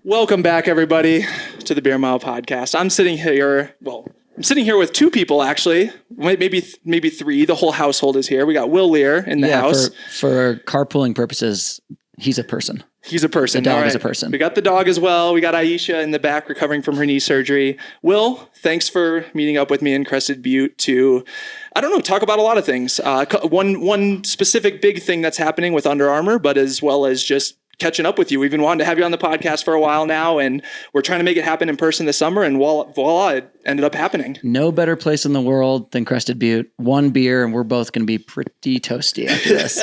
Welcome back, everybody, to the Beer Mile podcast. I'm sitting here with two people, actually, maybe three. The whole household is here. We got Will Leer in the house. For carpooling purposes, he's a person. He's a person. The dog is a person. We got the dog as well. We got Aisha in the back recovering from her knee surgery. Will, thanks for meeting up with me in Crested Butte to, talk about a lot of things. One specific big thing that's happening with Under Armour, but as well as just catching up with you. We've been wanting to have you on the podcast for a while now, and we're trying to make it happen in person this summer, and voila, it ended up happening. No better place in the world than Crested Butte. One beer, and we're both going to be pretty toasty after this.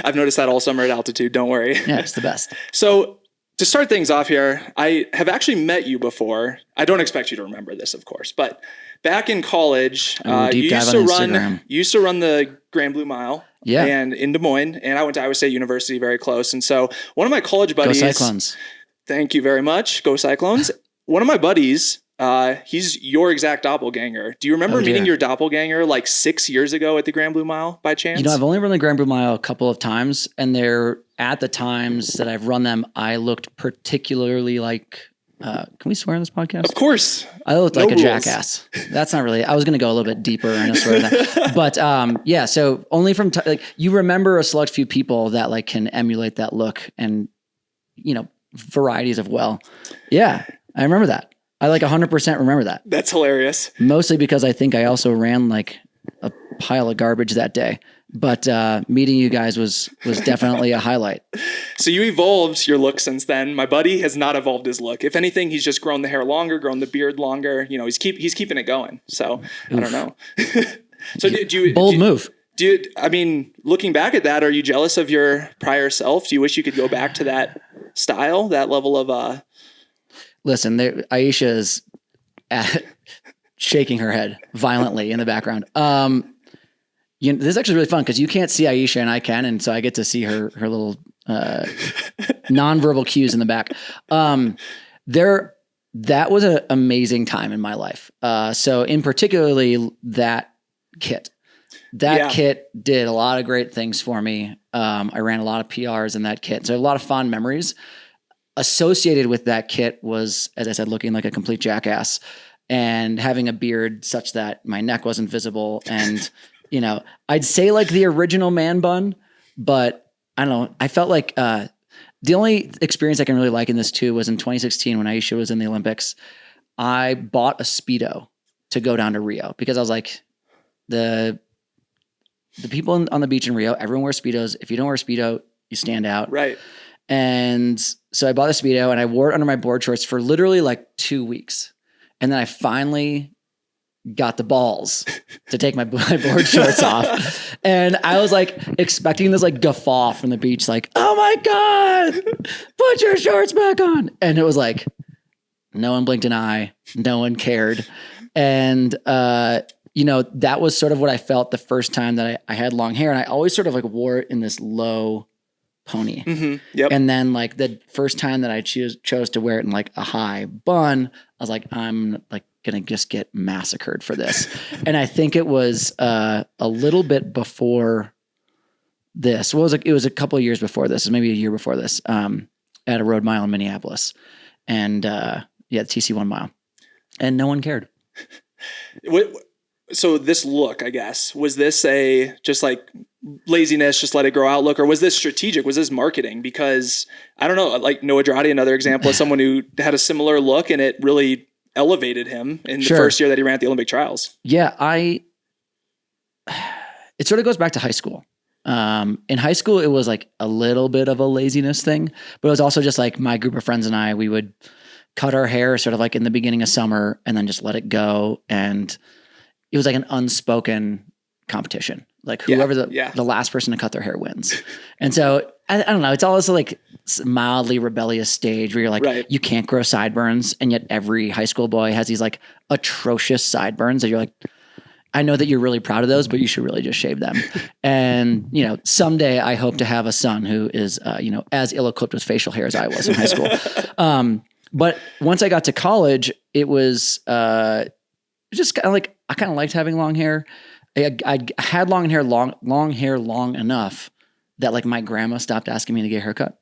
I've noticed that all summer at altitude. Don't worry. Yeah, it's the best. So to start things off here, I have actually met you before. I don't expect you to remember this, of course, but back in college, you used to run the Grand Blue Mile. Yeah. And in Des Moines, and I went to Iowa State University, very close. And so one of my college buddies. Go Cyclones. Thank you very much. Go Cyclones. One of my buddies, he's your exact doppelganger. Do you remember meeting your doppelganger like 6 years ago at the Grand Blue Mile by chance? I've only run the Grand Blue Mile a couple of times, and at the times that I've run them, I looked particularly like. Can we swear on this podcast? Of course. I looked like a jackass. That's not really. I was going to go a little bit deeper and swear that. But yeah. So only from you remember a select few people that like can emulate that look and varieties of Yeah, I remember that. I 100% remember that. That's hilarious. Mostly because I think I also ran like a pile of garbage that day. But meeting you guys was definitely a highlight. So you evolved your look since then. My buddy has not evolved his look. If anything, he's just grown the hair longer, grown the beard longer. He's keeping it going. So oof. I don't know. So bold move. Looking back at that, are you jealous of your prior self? Do you wish you could go back to that style, that level of? Listen, Aisha is shaking her head violently in the background. This is actually really fun because you can't see Aisha and I can, and so I get to see her little nonverbal cues in the back. That was an amazing time in my life. So in particularly that kit. Kit did a lot of great things for me. I ran a lot of PRs in that kit. So a lot of fond memories associated with that kit was, as I said, looking like a complete jackass and having a beard such that my neck wasn't visible and I'd say like the original man bun, but I don't know. I felt like the only experience I can really liken this to was in 2016 when Aisha was in the Olympics. I bought a Speedo to go down to Rio because I was like, the people on the beach in Rio, everyone wears Speedos. If you don't wear a Speedo, you stand out. Right. And so I bought a Speedo and I wore it under my board shorts for literally like 2 weeks. And then I finally got the balls to take my board shorts off. And I was like expecting this like guffaw from the beach, like, oh my God, put your shorts back on. And it was like, no one blinked an eye. No one cared. And, that was sort of what I felt the first time that I had long hair. And I always sort of like wore it in this low pony. Mm-hmm. Yep. And then like the first time that I chose to wear it in like a high bun, I was like, I'm like, gonna just get massacred for this. And I think it was a little bit before this. Well, it was a couple of years before this, maybe a year before this, at a road mile in Minneapolis. And the TC1 mile. And no one cared. So this look, I guess, was this a just like laziness, just let it grow out look, or was this strategic? Was this marketing? Because I don't know, like Noah Droddy, another example of someone who had a similar look and it really elevated him in the first year that he ran at the Olympic trials. Yeah, it sort of goes back to high school. In high school, it was like a little bit of a laziness thing, but it was also just like my group of friends and I, we would cut our hair sort of like in the beginning of summer and then just let it go. And it was like an unspoken competition. Like whoever the last person to cut their hair wins. And so I don't know. It's also like mildly rebellious stage where you're like, you can't grow sideburns. And yet every high school boy has these like atrocious sideburns that you're like, I know that you're really proud of those, but you should really just shave them. And, someday I hope to have a son who is, as ill-equipped with facial hair as I was in high school. But once I got to college, it was just kind of like, I kind of liked having long hair. I had long hair long enough that like my grandma stopped asking me to get a haircut.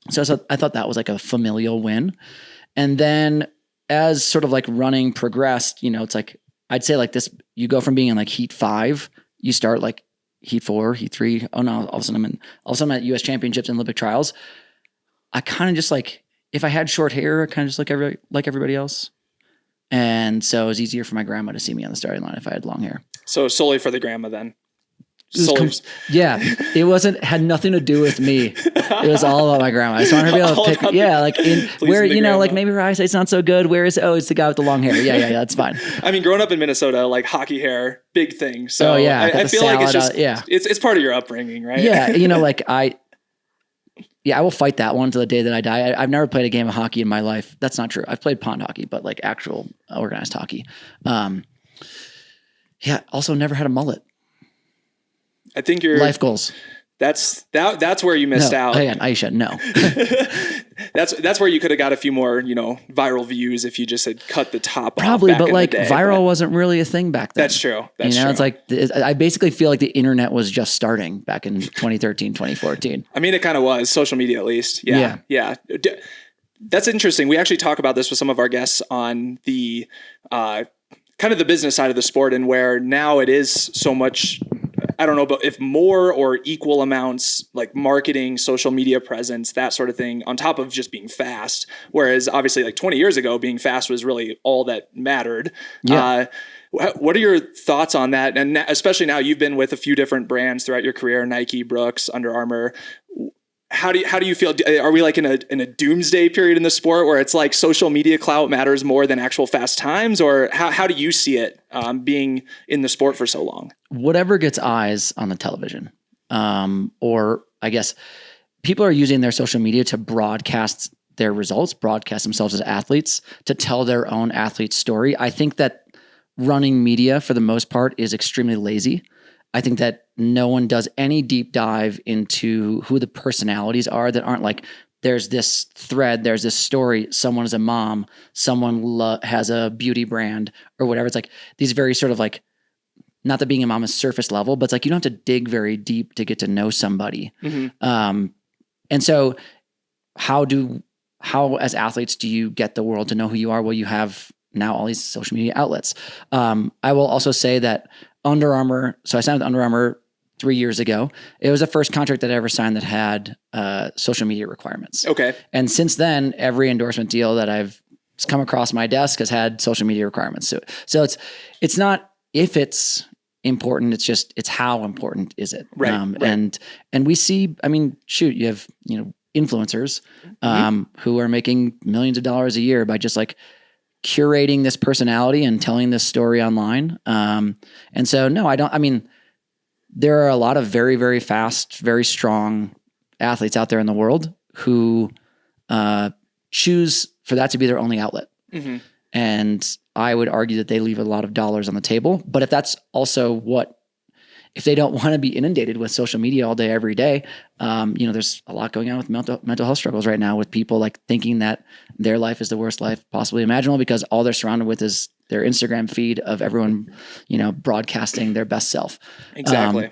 So I thought that was like a familial win. And then as sort of like running progressed, it's like, I'd say like this, you go from being in like heat 5, you start like heat 4, heat 3. Oh no, all of a sudden I'm at US championships and Olympic trials. I kind of just like, if I had short hair, I kind of just like everybody else. And so it was easier for my grandma to see me on the starting line if I had long hair. So solely for the grandma then. It had nothing to do with me. It was all about my grandma. I just wanted her to be able to pick, where, like maybe her eyesight's not so good. Where is, it's the guy with the long hair. Yeah, that's fine. I mean, growing up in Minnesota, like hockey hair, big thing. So I feel like it's just, it's part of your upbringing, right? Yeah. I will fight that one to the day that I die. I've never played a game of hockey in my life. That's not true. I've played pond hockey, but like actual organized hockey. Also never had a mullet. I think your life goals. That's where you missed out. Hang on, Aisha, no. that's where you could have got a few more, viral views if you just had cut the top probably, off but like viral wasn't really a thing back then. That's true. That's true. It's like I basically feel like the internet was just starting back in 2013, 2014. I mean, it kind of was, social media at least. Yeah. That's interesting. We actually talk about this with some of our guests on the kind of the business side of the sport, and where now it is so much, I don't know, but if more or equal amounts, like marketing, social media presence, that sort of thing, on top of just being fast. Whereas obviously like 20 years ago, being fast was really all that mattered. Yeah. What are your thoughts on that? And especially now you've been with a few different brands throughout your career, Nike, Brooks, Under Armour. How do you feel? Are we like in a doomsday period in the sport where it's like social media clout matters more than actual fast times? Or how do you see it being in the sport for so long? Whatever gets eyes on the television, or I guess people are using their social media to broadcast their results, broadcast themselves as athletes, to tell their own athlete story. I think that running media for the most part is extremely lazy. I think that no one does any deep dive into who the personalities are that aren't like, there's this thread, there's this story, someone is a mom, someone has a beauty brand or whatever. It's like these very sort of like, not that being a mom is surface level, but it's like you don't have to dig very deep to get to know somebody. Mm-hmm. And so how as athletes do you get the world to know who you are? Well, you have now all these social media outlets. I will also say that Under Armour, so I signed with Under Armour 3 years ago. It was the first contract that I ever signed that had social media requirements. Okay. And since then, every endorsement deal that I've come across my desk has had social media requirements. So it's not if it's important, it's how important is it? Right. Right. And we see, I mean, shoot, you have, influencers who are making millions of dollars a year by just like curating this personality and telling this story online. And so, no, there are a lot of very, very fast, very strong athletes out there in the world who choose for that to be their only outlet. Mm-hmm. And I would argue that they leave a lot of dollars on the table. But if that's also if they don't want to be inundated with social media all day, every day, there's a lot going on with mental health struggles right now with people like thinking that their life is the worst life possibly imaginable because all they're surrounded with is their Instagram feed of everyone, broadcasting their best self. Exactly.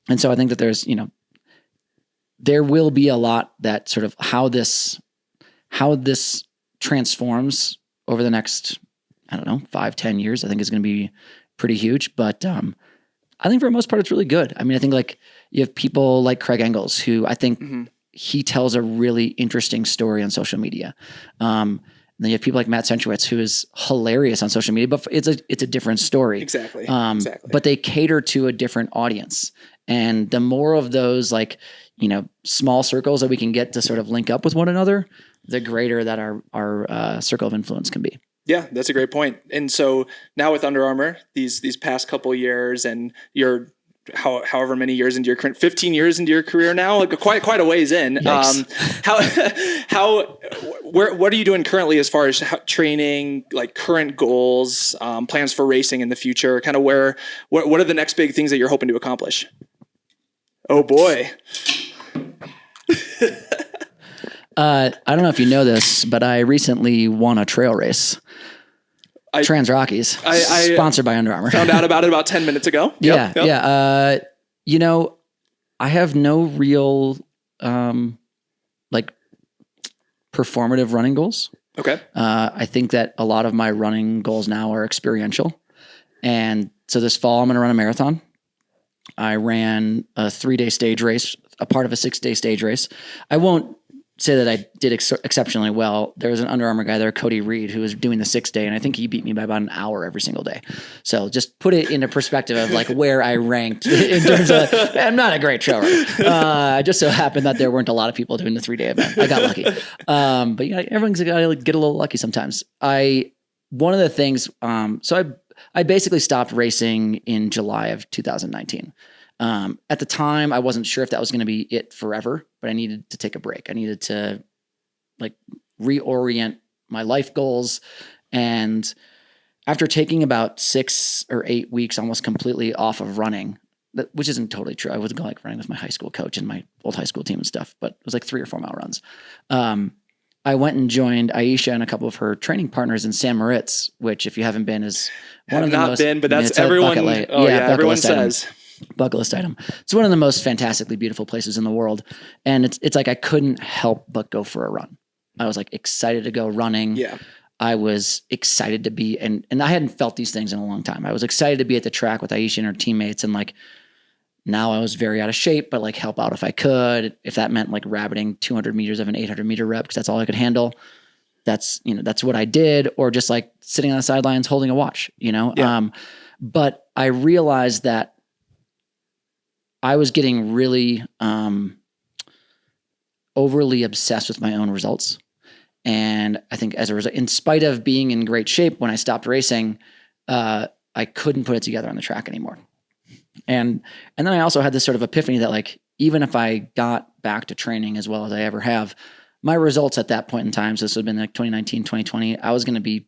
And so I think that there's, there will be a lot that sort of how this transforms over the next, 5-10 years, I think is going to be pretty huge. But I think for the most part, it's really good. I mean, I think like you have people like Craig Engels, who I think he tells a really interesting story on social media. And then you have people like Matt Centrowitz, who is hilarious on social media, but it's a different story. Exactly. Exactly. But they cater to a different audience. And the more of those like, small circles that we can get to sort of link up with one another, the greater that our circle of influence can be. Yeah, that's a great point. And so now with Under Armour, these past couple of years, and you're however many years into your 15 years into your career now, like quite a ways in. What are you doing currently as far as training, like current goals, plans for racing in the future? Kind of what are the next big things that you're hoping to accomplish? Oh boy. I don't know if you know this, but I recently won a trail race. Trans Rockies, sponsored by Under Armour. Found out about it about 10 minutes ago. Yeah. I have no real, performative running goals. Okay. I think that a lot of my running goals now are experiential. And so this fall, I'm going to run a marathon. I ran a 3-day stage race, a part of a 6-day stage race. I won't say that I did exceptionally well. There was an Under Armour guy there, Cody Reed, who was doing the 6-day, and I think he beat me by about an hour every single day. So just put it into perspective of like where I ranked in terms of, I'm not a great trail runner. I just so happened that there weren't a lot of people doing the 3-day event. I got lucky. But you know, everyone's got to get a little lucky sometimes. One of the things, so I basically stopped racing in July of 2019. At the time, I wasn't sure if that was going to be it forever, but I needed to take a break. I needed to like reorient my life goals. And after taking about 6 or 8 weeks almost completely off of running, which isn't totally true. I wasn't going like running with my high school coach and my old high school team and stuff, but it was like 3 or 4 mile runs. I went and joined Aisha and a couple of her training partners in San Moritz, which if you haven't been is one of the most. Have not been, but that's everyone. Oh yeah, everyone says. Bucket list item. It's one of the most fantastically beautiful places in the world. And it's like, I couldn't help but go for a run. I was like excited to go running. Yeah. I was excited to be, and I hadn't felt these things in a long time. I was excited to be at the track with Aisha and her teammates. And like, now I was very out of shape, but like help out if I could, if that meant like rabbiting 200 meters of an 800 meter rep, cause that's all I could handle. That's what I did. Or just like sitting on the sidelines, holding a watch, Yeah. But I realized that I was getting really overly obsessed with my own results. And I think as a result, in spite of being in great shape when I stopped racing, I couldn't put it together on the track anymore. And then I also had this sort of epiphany that like, even if I got back to training as well as I ever have, my results at that point in time, so this would have been like 2019, 2020, I was going to be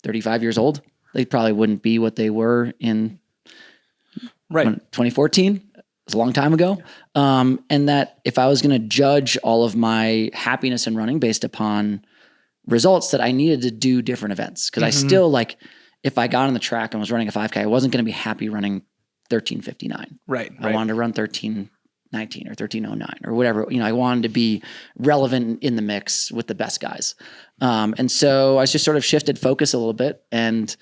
35 years old. They probably wouldn't be what they were in 2014. It was a long time ago. And that if I was going to judge all of my happiness in running based upon results, that I needed to do different events. Cause I still like, if I got on the track and was running a 5K, I wasn't going to be happy running 13:59. Right. I wanted to run 13:19 or 13:09 or whatever. I wanted to be relevant in the mix with the best guys. And so I just sort of shifted focus a little bit and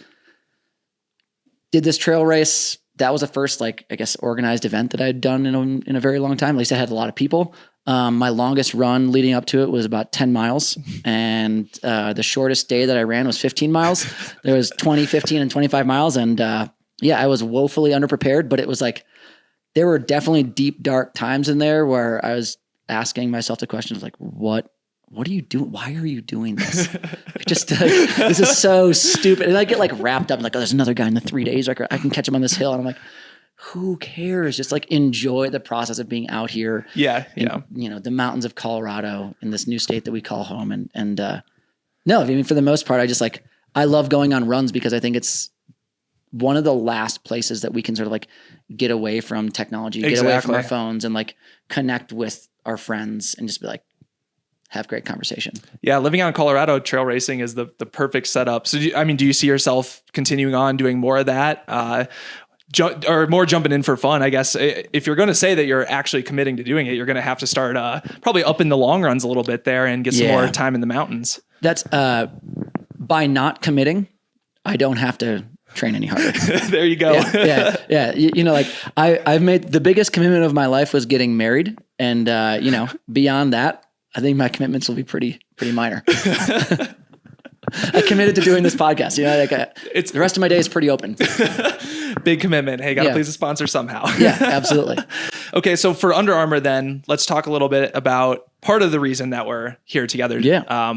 did this trail race. That was the first, like, I guess, organized event that I'd done in a very long time. At least I had a lot of people. My longest run leading up to it was about 10 miles. And the shortest day that I ran was 15 miles. There was 20, 15, and 25 miles. And I was woefully underprepared, but it was like, there were definitely deep, dark times in there where I was asking myself the questions like, what are you doing? Why are you doing this? This is so stupid. And I get like wrapped up in like, oh, there's another guy in the 3 days. I can catch him on this hill. And I'm like, who cares? Just like enjoy the process of being out here. Yeah. In, the mountains of Colorado in this new state that we call home. And no, I mean, for the most part, I love going on runs because I think it's one of the last places that we can sort of like get away from technology, get away from our phones and like connect with our friends and just be like, have great conversation. Yeah. Living out in Colorado, trail racing is the perfect setup. So do you see yourself continuing on doing more of that? Or more jumping in for fun, I guess. If you're going to say that you're actually committing to doing it, you're going to have to start probably up in the long runs a little bit there and get some more time in the mountains. That's by not committing, I don't have to train any harder. There you go. Yeah. I've made the biggest commitment of my life was getting married. And, beyond that, I think my commitments will be pretty minor. I committed to doing this podcast. The rest of my day is pretty open. Big commitment. Hey, gotta please a sponsor somehow. Yeah, absolutely. Okay, so for Under Armour, then let's talk a little bit about part of the reason that we're here together. Yeah.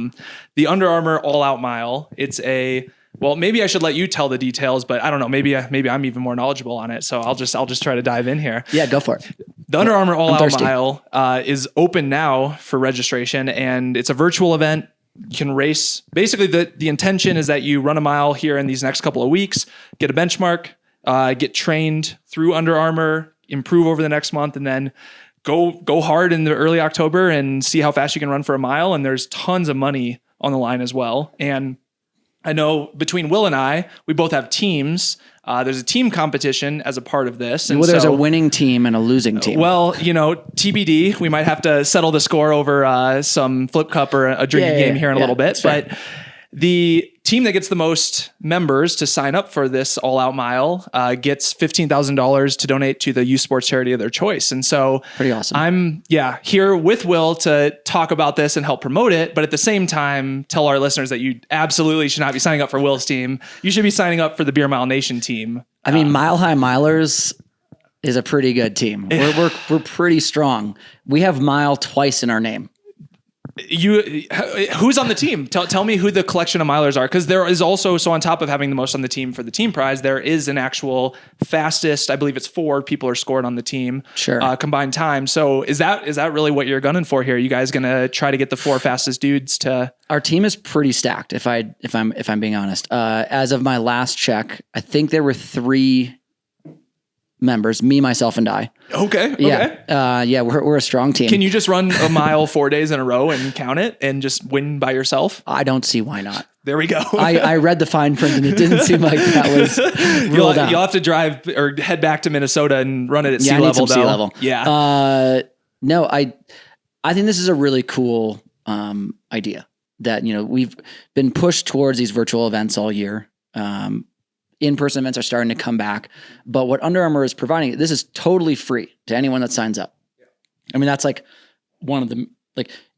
The Under Armour All Out Mile. It's maybe I should let you tell the details, but I don't know. Maybe I'm even more knowledgeable on it. So I'll just try to dive in here. Yeah, go for it. The Under Armour All Out Mile is open now for registration, and it's a virtual event. You can race. Basically, the intention is that you run a mile here in these next couple of weeks, get a benchmark, get trained through Under Armour, improve over the next month, and then go hard in the early October and see how fast you can run for a mile. And there's tons of money on the line as well. And I know between Will and I, we both have teams There's a team competition as a part of this. And well, there's a winning team and a losing team. Well, TBD, we might have to settle the score over some flip cup or a drinking game here in a little bit. But the team that gets the most members to sign up for this all out mile gets $15,000 to donate to the youth sports charity of their choice. And so pretty awesome. I'm here with Will to talk about this and help promote it. But at the same time, tell our listeners that you absolutely should not be signing up for Will's team. You should be signing up for the Beer Mile Nation team. I mean, Mile High Milers is a pretty good team. We're pretty strong. We have mile twice in our name. Who's on the team? Tell me who the collection of milers are, because there is also, so on top of having the most on the team for the team prize, there is an actual fastest. I believe it's 4 people are scored on the team. Sure. Combined time. So is that really what you're gunning for here? Are you guys gonna try to get the 4 fastest dudes to? Our team is pretty stacked. If I'm being honest, as of my last check, I think there were 3 members, me, myself, and I. Okay. Yeah. We're a strong team. Can you just run a mile 4 days in a row and count it and just win by yourself? I don't see why not. There we go. I read the fine print and it didn't seem like that was ruled out. You'll have to drive or head back to Minnesota and run it at sea level. I need some sea level. Yeah. No, I think this is a really cool idea that, we've been pushed towards these virtual events all year. In-person events are starting to come back, but what Under Armour is providing, this is totally free to anyone that signs up. I mean, that's like one of the,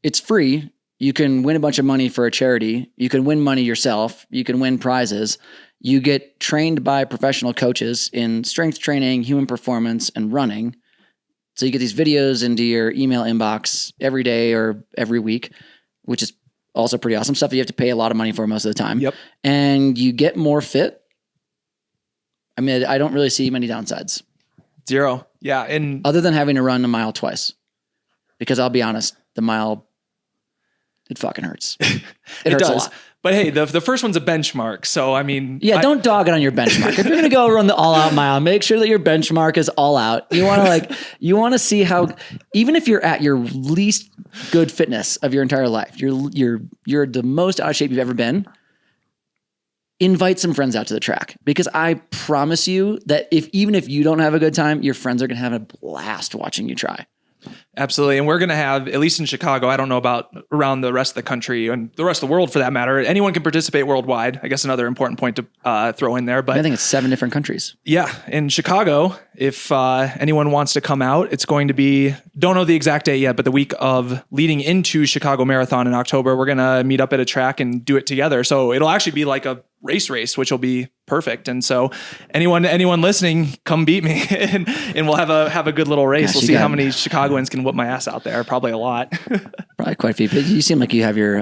it's free. You can win a bunch of money for a charity. You can win money yourself. You can win prizes. You get trained by professional coaches in strength training, human performance, and running. So you get these videos into your email inbox every day or every week, which is also pretty awesome stuff that you have to pay a lot of money for most of the time. Yep. And you get more fit. I mean, I don't really see many downsides. 0. Yeah. And other than having to run a mile twice, because I'll be honest, the mile, it fucking hurts. It hurts a lot. But hey, the first one's a benchmark. So, I mean, don't dog it on your benchmark. If you're going to go run the all out mile, make sure that your benchmark is all out. You want to see how, even if you're at your least good fitness of your entire life, you're the most out of shape you've ever been. Invite some friends out to the track, because I promise you that even if you don't have a good time, your friends are going to have a blast watching you try. Absolutely. And we're going to have, at least in Chicago, I don't know about around the rest of the country and the rest of the world for that matter. Anyone can participate worldwide. I guess another important point to throw in there. But I think it's 7 different countries. Yeah. In Chicago, if anyone wants to come out, it's going to be, don't know the exact date yet, but the week of leading into Chicago Marathon in October, we're going to meet up at a track and do it together. So it'll actually be like a race, which will be perfect. And so anyone listening, come beat me and we'll have a good little race. We'll see how many Chicagoans can whoop my ass out there. Probably a lot. Probably quite a few. But you seem like you have your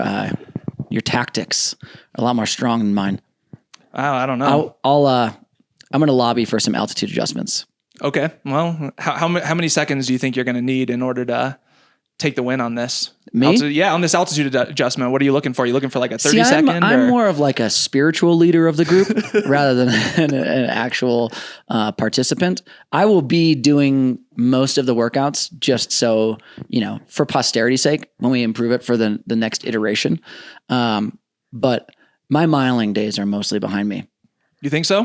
tactics a lot more strong than mine. I don't know. I'm going to lobby for some altitude adjustments. Okay. Well, how many seconds do you think you're going to need in order to take the win on this? Me? On this altitude adjustment. What are you looking for? Are you looking for like a 30 second? I'm more of like a spiritual leader of the group rather than an actual participant. I will be doing most of the workouts just so, for posterity's sake, when we improve it for the next iteration. But my miling days are mostly behind me. You think so?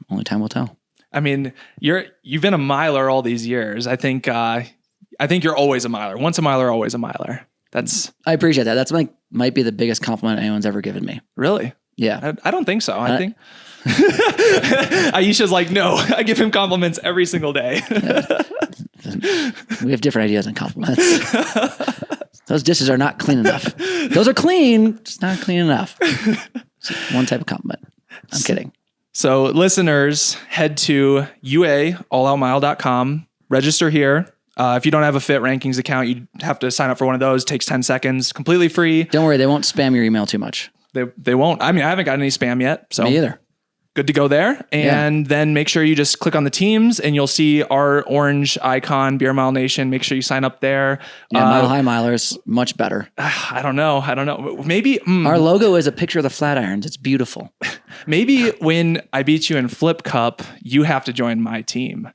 Only time will tell. I mean, you've been a miler all these years. I think you're always a miler. Once a miler, always a miler. I appreciate that. That's might be the biggest compliment anyone's ever given me. Really? Yeah. I don't think so. I think Aisha's like, no, I give him compliments every single day. We have different ideas on compliments. Those dishes are not clean enough. Those are clean, just not clean enough. It's one type of compliment. I'm kidding. So listeners, head to uaalloutmile.com, register here. If you don't have a Fit Rankings account, you have to sign up for one of those. It takes 10 seconds, completely free. Don't worry, they won't spam your email too much. They won't. I mean, I haven't got any spam yet. So me either. Good to go there. And then make sure you just click on the teams and you'll see our orange icon, Beer Mile Nation. Make sure you sign up there. Yeah, Mile High Milers, much better. I don't know. Maybe our logo is a picture of the Flatirons. It's beautiful. Maybe when I beat you in Flip Cup, you have to join my team.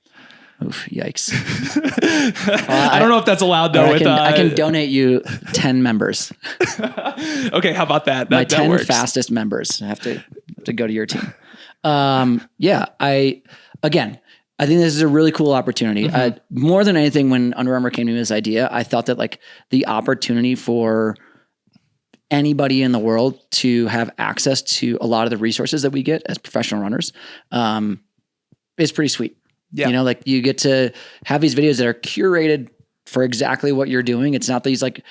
Oof, yikes. I don't know if that's allowed though. I can donate you 10 members. Okay, how about that? My 10 fastest members have to go to your team. Yeah, I think this is a really cool opportunity. More than anything, when Under Armour came to me with this idea, I thought that like the opportunity for anybody in the world to have access to a lot of the resources that we get as professional runners is pretty sweet. Yeah. You know, like you get to have these videos that are curated for exactly what you're doing. It's not these like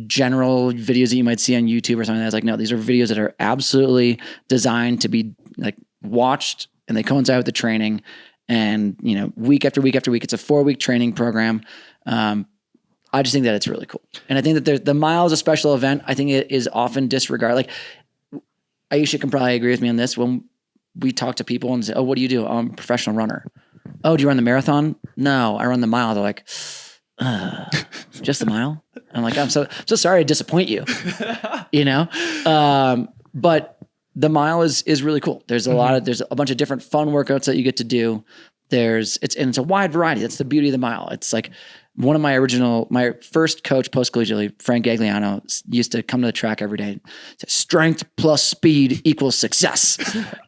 general videos that you might see on YouTube or something that's like, no, these are videos that are absolutely designed to be like watched, and they coincide with the training. And, you know, week after week after week, it's a 4-week training program. I just think that it's really cool. And I think that the mile is a special event. I think it is often disregarded. Like Aisha can probably agree with me on this. When we talk to people and say, oh, what do you do? Oh, I'm a professional runner. Oh, do you run the marathon? No, I run the mile. They're like, just the mile? I'm like, I'm so sorry to disappoint you, you know? But the mile is really cool. There's there's a bunch of different fun workouts that you get to do. It's a wide variety. That's the beauty of the mile. It's like one of my first coach post-collegiately, Frank Gagliano, used to come to the track every day. Say, strength plus speed equals success.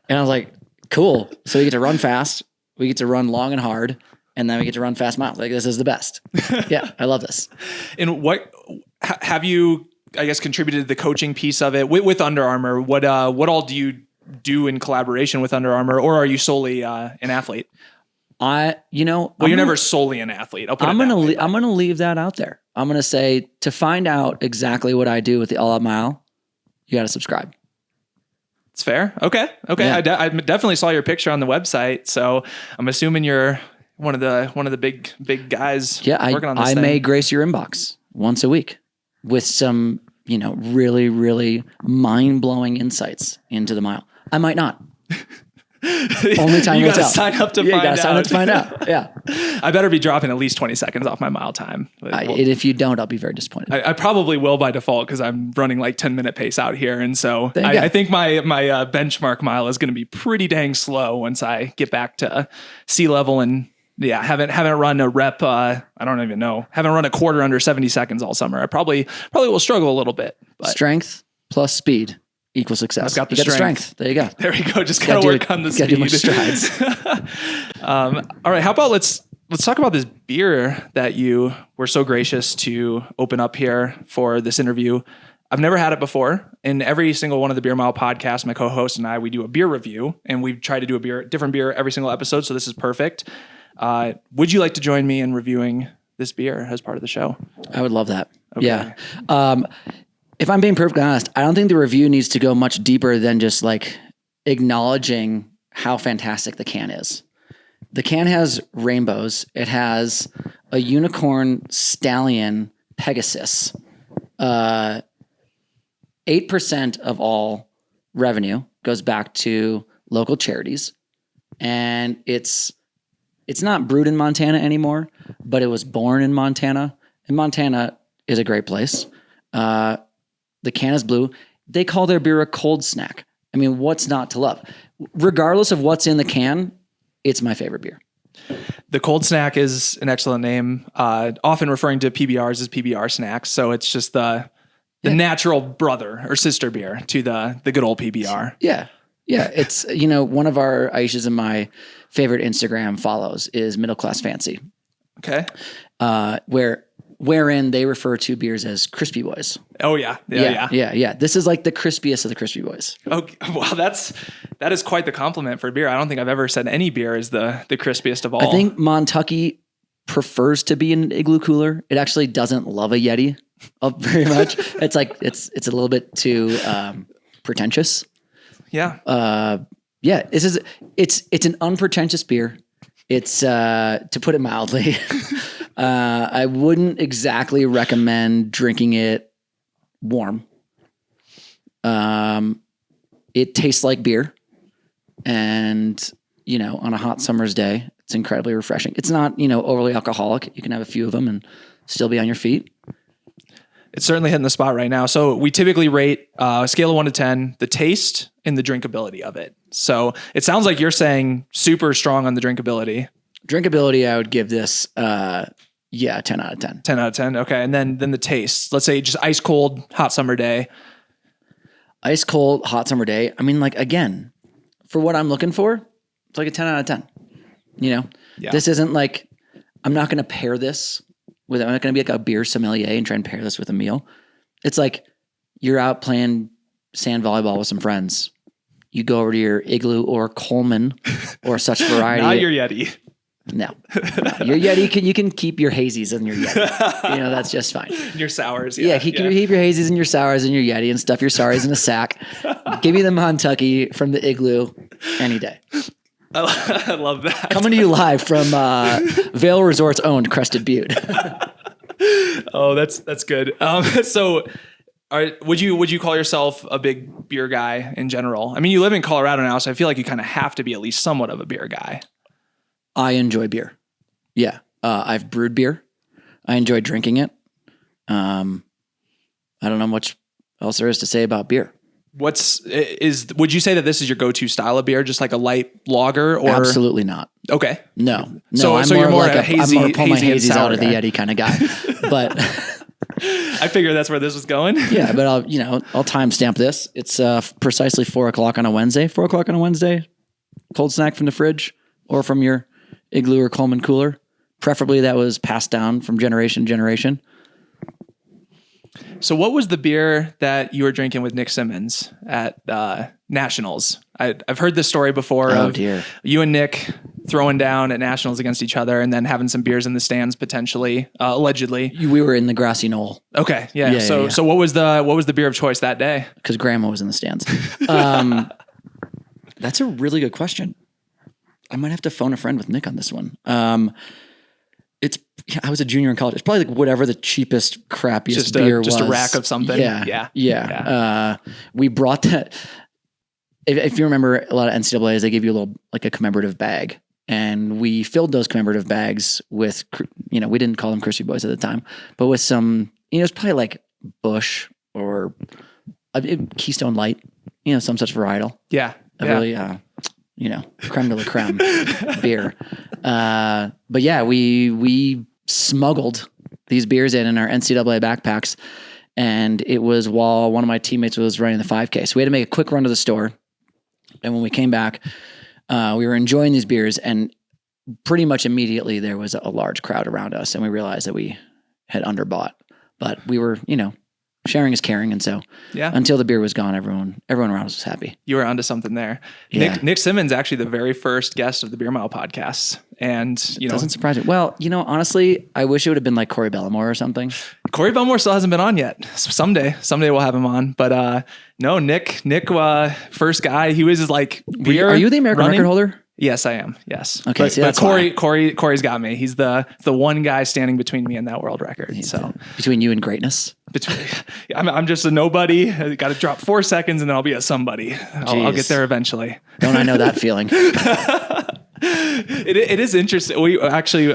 And I was like, cool. So we get to run fast. We get to run long and hard. And then we get to run fast miles. Like, this is the best. Yeah, I love this. And what have you, I guess, contributed to the coaching piece of it with Under Armour? What all do you do in collaboration with Under Armour, or are you solely an athlete? You're never solely an athlete. I'm going to leave that out there. I'm going to say, to find out exactly what I do with the All Out Mile, you got to subscribe. It's fair. Okay. Yeah. I definitely saw your picture on the website, so I'm assuming you're one of the big guys. Yeah, working on this thing. I may grace your inbox once a week with some, really, really mind-blowing insights into the mile. I might not. Only time you will gotta tell. sign up to you find gotta out. Sign up to find out. Yeah. I better be dropping at least 20 seconds off my mile time. If you don't, I'll be very disappointed. I probably will by default because I'm running like 10-minute pace out here. And so I think my benchmark mile is going to be pretty dang slow once I get back to sea level. And yeah, haven't run a rep. I don't even know. Haven't run a quarter under 70 seconds all summer. I probably will struggle a little bit. But strength plus speed equals success. I've got the strength. There you go. There we go. Just gotta work on the speed. Do much strides. All right. How about let's talk about this beer that you were so gracious to open up here for this interview. I've never had it before. In every single one of the Beer Mile podcasts, my co-host and I, we do a beer review, and we try to do a different beer every single episode. So this is perfect. Would you like to join me in reviewing this beer as part of the show? I would love that. Okay. Yeah. If I'm being perfectly honest, I don't think the review needs to go much deeper than just like acknowledging how fantastic the can is. The can has rainbows. It has a unicorn stallion Pegasus. 8% of all revenue goes back to local charities. And it's not brewed in Montana anymore, but it was born in Montana. And Montana is a great place. The can is blue. They call their beer a cold snack. I mean, what's not to love? Regardless of what's in the can, it's my favorite beer. The cold snack is an excellent name, often referring to PBRs as PBR snacks. So it's just the natural brother or sister beer to the good old PBR. Yeah. Yeah. It's, one of our Aisha's and my favorite Instagram follows is Middle Class Fancy. Okay. Wherein they refer to beers as Crispy Boys. Oh yeah. Yeah. This is like the crispiest of the Crispy Boys. Okay. Wow. That is quite the compliment for beer. I don't think I've ever said any beer is the crispiest of all. I think Montucky prefers to be in an igloo cooler. It actually doesn't love a Yeti very much. It's like, it's a little bit too pretentious. Yeah. It's an unpretentious beer. It's to put it mildly. I wouldn't exactly recommend drinking it warm. It tastes like beer, and on a hot summer's day, it's incredibly refreshing. It's not overly alcoholic. You can have a few of them and still be on your feet. It's certainly hitting the spot right now. So we typically rate a scale of 1 to 10, the taste and the drinkability of it. So it sounds like you're saying super strong on the drinkability. Drinkability, I would give this, 10 out of 10. 10 out of 10. Okay. And then the taste, let's say just ice cold, hot summer day. Ice cold, hot summer day. I mean, like, again, for what I'm looking for, it's like a 10 out of 10. You know, this isn't like, I'm not going to pair this with, I'm not going to be like a beer sommelier and try and pair this with a meal. It's like you're out playing sand volleyball with some friends. You go over to your Igloo or Coleman or such variety. Not your Yeti. No. Your Yeti, you can keep your hazies in your Yeti. You know, that's just fine. Your sours. Yeah, keep your hazies and your sours in your Yeti and stuff your sours in a sack. Give me the Montucky from the Igloo any day. I love that. Coming to you live from Vail Resorts owned Crested Butte. Oh, that's good. So would you call yourself a big beer guy in general? I mean, you live in Colorado now, so I feel like you kind of have to be at least somewhat of a beer guy. I enjoy beer. Yeah. I've brewed beer. I enjoy drinking it. I don't know much else there is to say about beer. Would you say that this is your go-to style of beer, just like a light lager, or? Absolutely not. Okay. No. So you're more like a hazy, I'm more pull my hazy hazies out of the guy. Yeti kind of guy. But I figured that's where this was going. yeah, but I'll timestamp this. It's precisely 4:00 on a Wednesday. 4:00 on a Wednesday. Cold snack from the fridge or from your Igloo or Coleman cooler. Preferably that was passed down from generation to generation. So what was the beer that you were drinking with Nick Symmonds at Nationals? I've heard this story before of you and Nick throwing down at Nationals against each other and then having some beers in the stands potentially, allegedly. We were in the grassy knoll. Okay. Yeah. So what was the beer of choice that day? Because Grandma was in the stands. That's a really good question. I might have to phone a friend with Nick on this one. I was a junior in college. It's probably like whatever the cheapest, crappiest beer was. Just a rack of something. Yeah. We brought that. If you remember, a lot of NCAAs, they give you a commemorative bag. And we filled those commemorative bags with, we didn't call them Crispy Boys at the time, but with some, it's probably like Busch or Keystone Light, some such varietal. Yeah. Really, creme de la creme beer. But yeah, we smuggled these beers in our NCAA backpacks, and it was while one of my teammates was running the 5K. So we had to make a quick run to the store. And when we came back, we were enjoying these beers, and pretty much immediately there was a large crowd around us, and we realized that we had underbought, but we were, sharing is caring. And so until the beer was gone, everyone around us was happy. You were onto something there. Yeah. Nick Symmonds, actually the very first guest of the Beer Mile podcast. And, doesn't surprise me. Well, honestly, I wish it would have been like Corey Bellamore or something. Corey Bellamore still hasn't been on yet. Someday we'll have him on. But, no, Nick, first guy, he was like, are you the American record holder? Yes, I am. Yes. Okay. But Corey's got me. He's the one guy standing between me and that world record. So between you and greatness, I'm just a nobody. I got to drop 4 seconds and then I'll be a somebody. I'll get there eventually. Don't I know that feeling? It is interesting. We actually,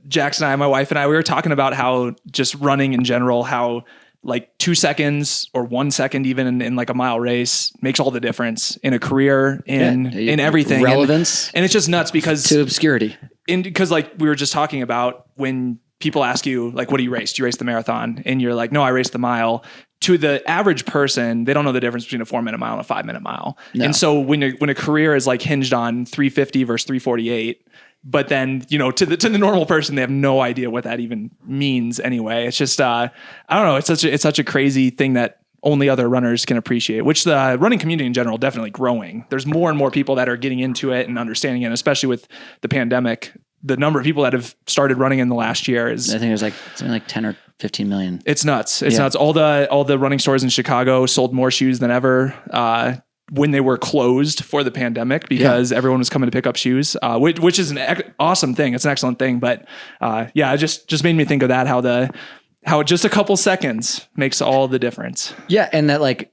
Jax and I, my wife and I, we were talking about how just running in general, how like 2 seconds or 1 second, even in like a mile race makes all the difference in a career, in everything. Relevance. And it's just nuts because to obscurity. Because like we were just talking about when people ask you like, what do you race? Do you race the marathon? And you're like, no, I race the mile. To the average person, they don't know the difference between a 4-minute mile and a 5-minute mile. No. And so when a career is like hinged on 350 versus 348, but then, to the normal person, they have no idea what that even means anyway. It's just, I don't know. It's such a crazy thing that only other runners can appreciate, which the running community in general definitely growing. There's more and more people that are getting into it and understanding it, especially with the pandemic. The number of people that have started running in the last year is, I think it was like something like 10 or 15 million. It's nuts. It's nuts. All the running stores in Chicago sold more shoes than ever, when they were closed for the pandemic because everyone was coming to pick up shoes, which is an awesome thing. It's an excellent thing. But it just made me think of that, how just a couple seconds makes all the difference. Yeah. And that like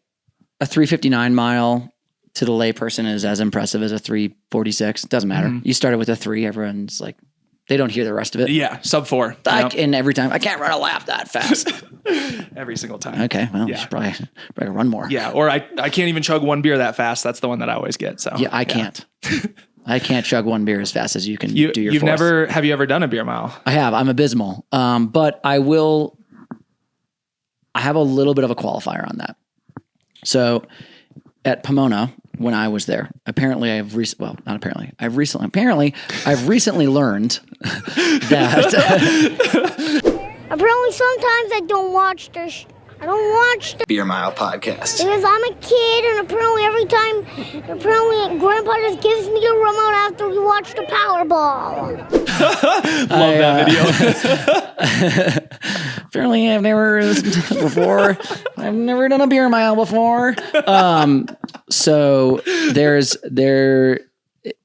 a 3:59 mile to the layperson is as impressive as a 3:46. It doesn't matter. Mm-hmm. You started with a 3, everyone's like, they don't hear the rest of it. Yeah, sub 4. And every time, I can't run a lap that fast. Every single time. Okay, well, you should probably run more. Yeah, or I can't even chug one beer that fast. That's the one that I always get. So I can't. I can't chug one beer as fast as you can do your fourth. Have you ever done a beer mile? I have. I'm abysmal. But I have a little bit of a qualifier on that. So at Pomona, when I was there. Apparently, I've recently learned that Apparently, sometimes I don't watch I don't watch the Beer Mile podcast. because I'm a kid, and apparently Grandpa just gives me the remote after we watch the Powerball. Love that video. apparently I've never before. I've never done a beer mile before. So there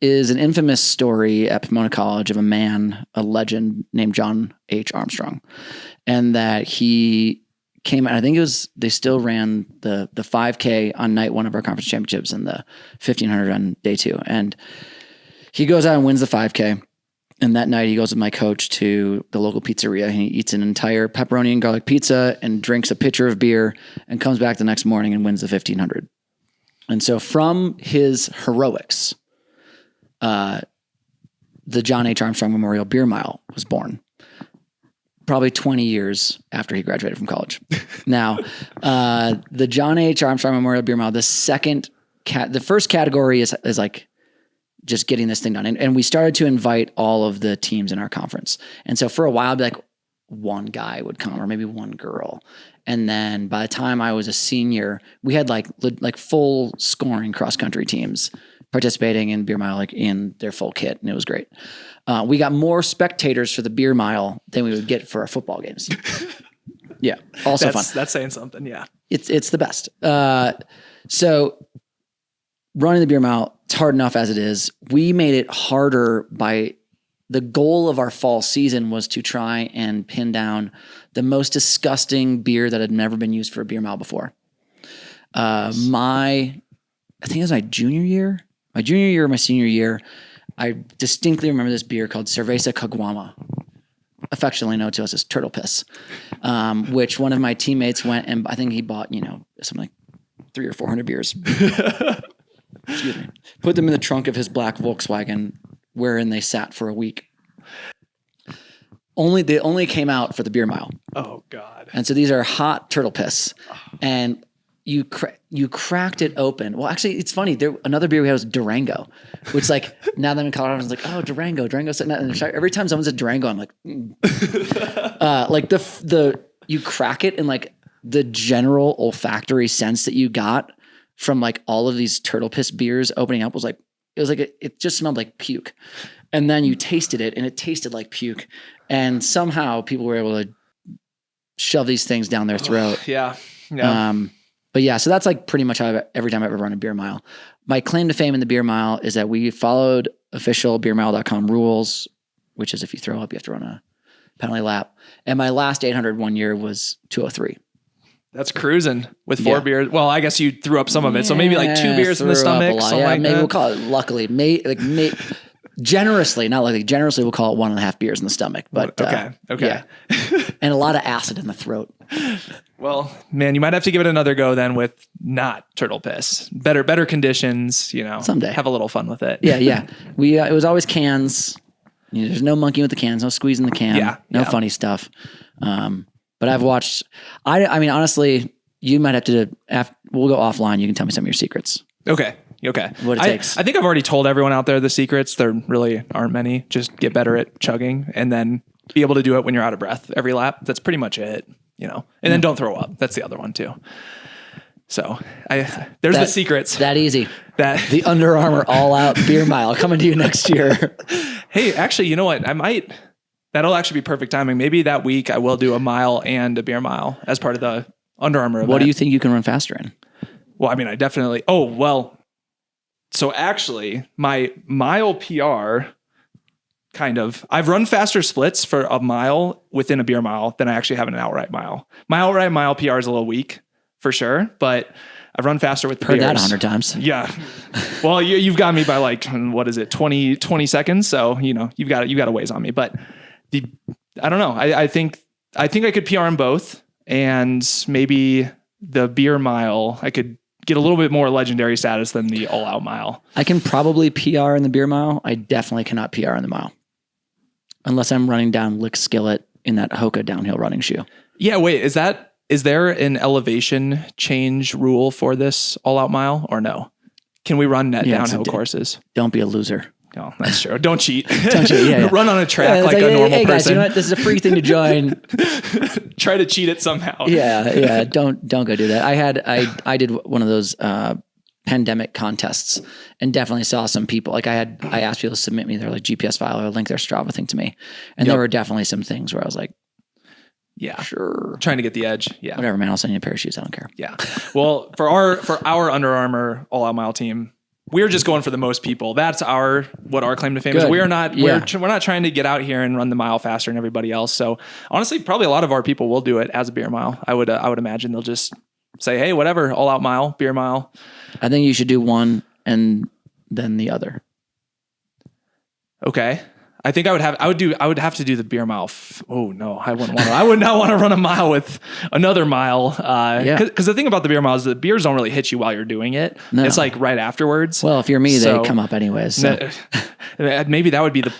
is an infamous story at Pomona College of a legend named John H. Armstrong, and that he came out. I think they still ran the 5K on night one of our conference championships and the 1500 on day two. And he goes out and wins the 5K. And that night he goes with my coach to the local pizzeria and he eats an entire pepperoni and garlic pizza and drinks a pitcher of beer and comes back the next morning and wins the 1500. And so from his heroics, the John H. Armstrong Memorial Beer Mile was born. Probably 20 years after he graduated from college. Now, the John H. Armstrong Memorial Beer Mile, the first category is like just getting this thing done. And we started to invite all of the teams in our conference. And so for a while, it'd be like one guy would come or maybe one girl. And then by the time I was a senior, we had like full scoring cross-country teams participating in Beer Mile, like in their full kit. And it was great. We got more spectators for the Beer Mile than we would get for our football games. Yeah. Also fun. That's saying something. Yeah. It's the best. So running the Beer Mile, it's hard enough as it is. We made it harder by the goal of our fall season was to try and pin down the most disgusting beer that had never been used for a Beer Mile before. I think it was my junior year or my senior year. I distinctly remember this beer called Cerveza Caguama, affectionately known to us as Turtle Piss, which one of my teammates went and I think he bought, something like 300 or 400 beers. Excuse me. Put them in the trunk of his black Volkswagen, wherein they sat for a week. They only came out for the Beer Mile. Oh God. And so these are hot Turtle Piss. And you cracked it open. Well, actually, it's funny. Another beer we had was Durango, which like now that I'm in Colorado, I was like, oh, Durango. And every time someone said Durango, I'm like, like you crack it and like the general olfactory sense that you got from like all of these Turtle Piss beers opening up it just smelled like puke. And then you tasted it and it tasted like puke. And somehow people were able to shove these things down their throat. Yeah. But yeah, so that's like pretty much how every time I ever run a Beer Mile. My claim to fame in the Beer Mile is that we followed official beermile.com rules, which is if you throw up, you have to run a penalty lap. And my last 800 one year was 203. That's cruising with 4 beers. Well, I guess you threw up some of it. So maybe like 2 beers in the stomach. Maybe we'll call it luckily. Generously, not luckily. Generously, we'll call it 1.5 beers in the stomach. But okay. Yeah. And a lot of acid in the throat. Well, man, you might have to give it another go then with not Turtle Piss. Better conditions, Someday. Have a little fun with it. Yeah. We it was always cans. There's no monkeying with the cans, no squeezing the can, no funny stuff. But I've watched. I mean, honestly, you might have to. We'll go offline. You can tell me some of your secrets. Okay. What it takes. I think I've already told everyone out there the secrets. There really aren't many. Just get better at chugging and then be able to do it when you're out of breath every lap. That's pretty much it, And then don't throw up. That's the other one too. So there's the secrets. That easy. The Under Armour All Out Beer Mile coming to you next year. Hey, actually, you know what? That'll actually be perfect timing. Maybe that week I will do a mile and a Beer Mile as part of the Under Armour event. What do you think you can run faster in? Well, I mean, I definitely. Oh, well. So actually, my mile PR I've run faster splits for a mile within a Beer Mile than I actually have in an outright mile. My outright mile PR is a little weak for sure, but I've run faster with the Heard beers. that 100 times. Yeah. Well, you've got me by like, what is it? 20 seconds. So, you've got a ways on me, but I don't know. I think I could PR in both, and maybe the Beer Mile, I could get a little bit more legendary status than the All Out Mile. I can probably PR in the Beer Mile. I definitely cannot PR in the mile. Unless I'm running down Lick Skillet in that Hoka downhill running shoe. Yeah, wait, is there an elevation change rule for this All Out Mile or no? Can we run Yeah, downhill courses? Don't be a loser. No, that's true. Don't cheat. Don't cheat. Yeah, yeah. Run on a track like a normal hey guys, person. you know what? This is a free thing to join. Try to cheat it somehow. Yeah. Don't go do that. I did one of those pandemic contests and definitely saw some people. Like I asked people to submit me their like GPS file or link their Strava thing to me, and there were definitely some things where I was like, yeah, sure, trying to get the edge. Yeah, whatever, man. I'll send you a pair of shoes. I don't care. Yeah. Well, for our Under Armour All Out Mile team, we're just going for the most people. That's what our claim to fame is. Good. We're not Yeah. we're not trying to get out here and run the mile faster than everybody else. So honestly, probably a lot of our people will do it as a beer mile. I would imagine they'll just say, hey, whatever, all out mile, beer mile. I think you should do one and then the other. Okay. I think I would have to do the beer mile. Oh no, I would not want to run a mile with another mile. Cause the thing about the beer mile is the beers don't really hit you while you're doing it. No. It's like right afterwards. Well, if you're me, they come up anyways. So. Maybe that would be the,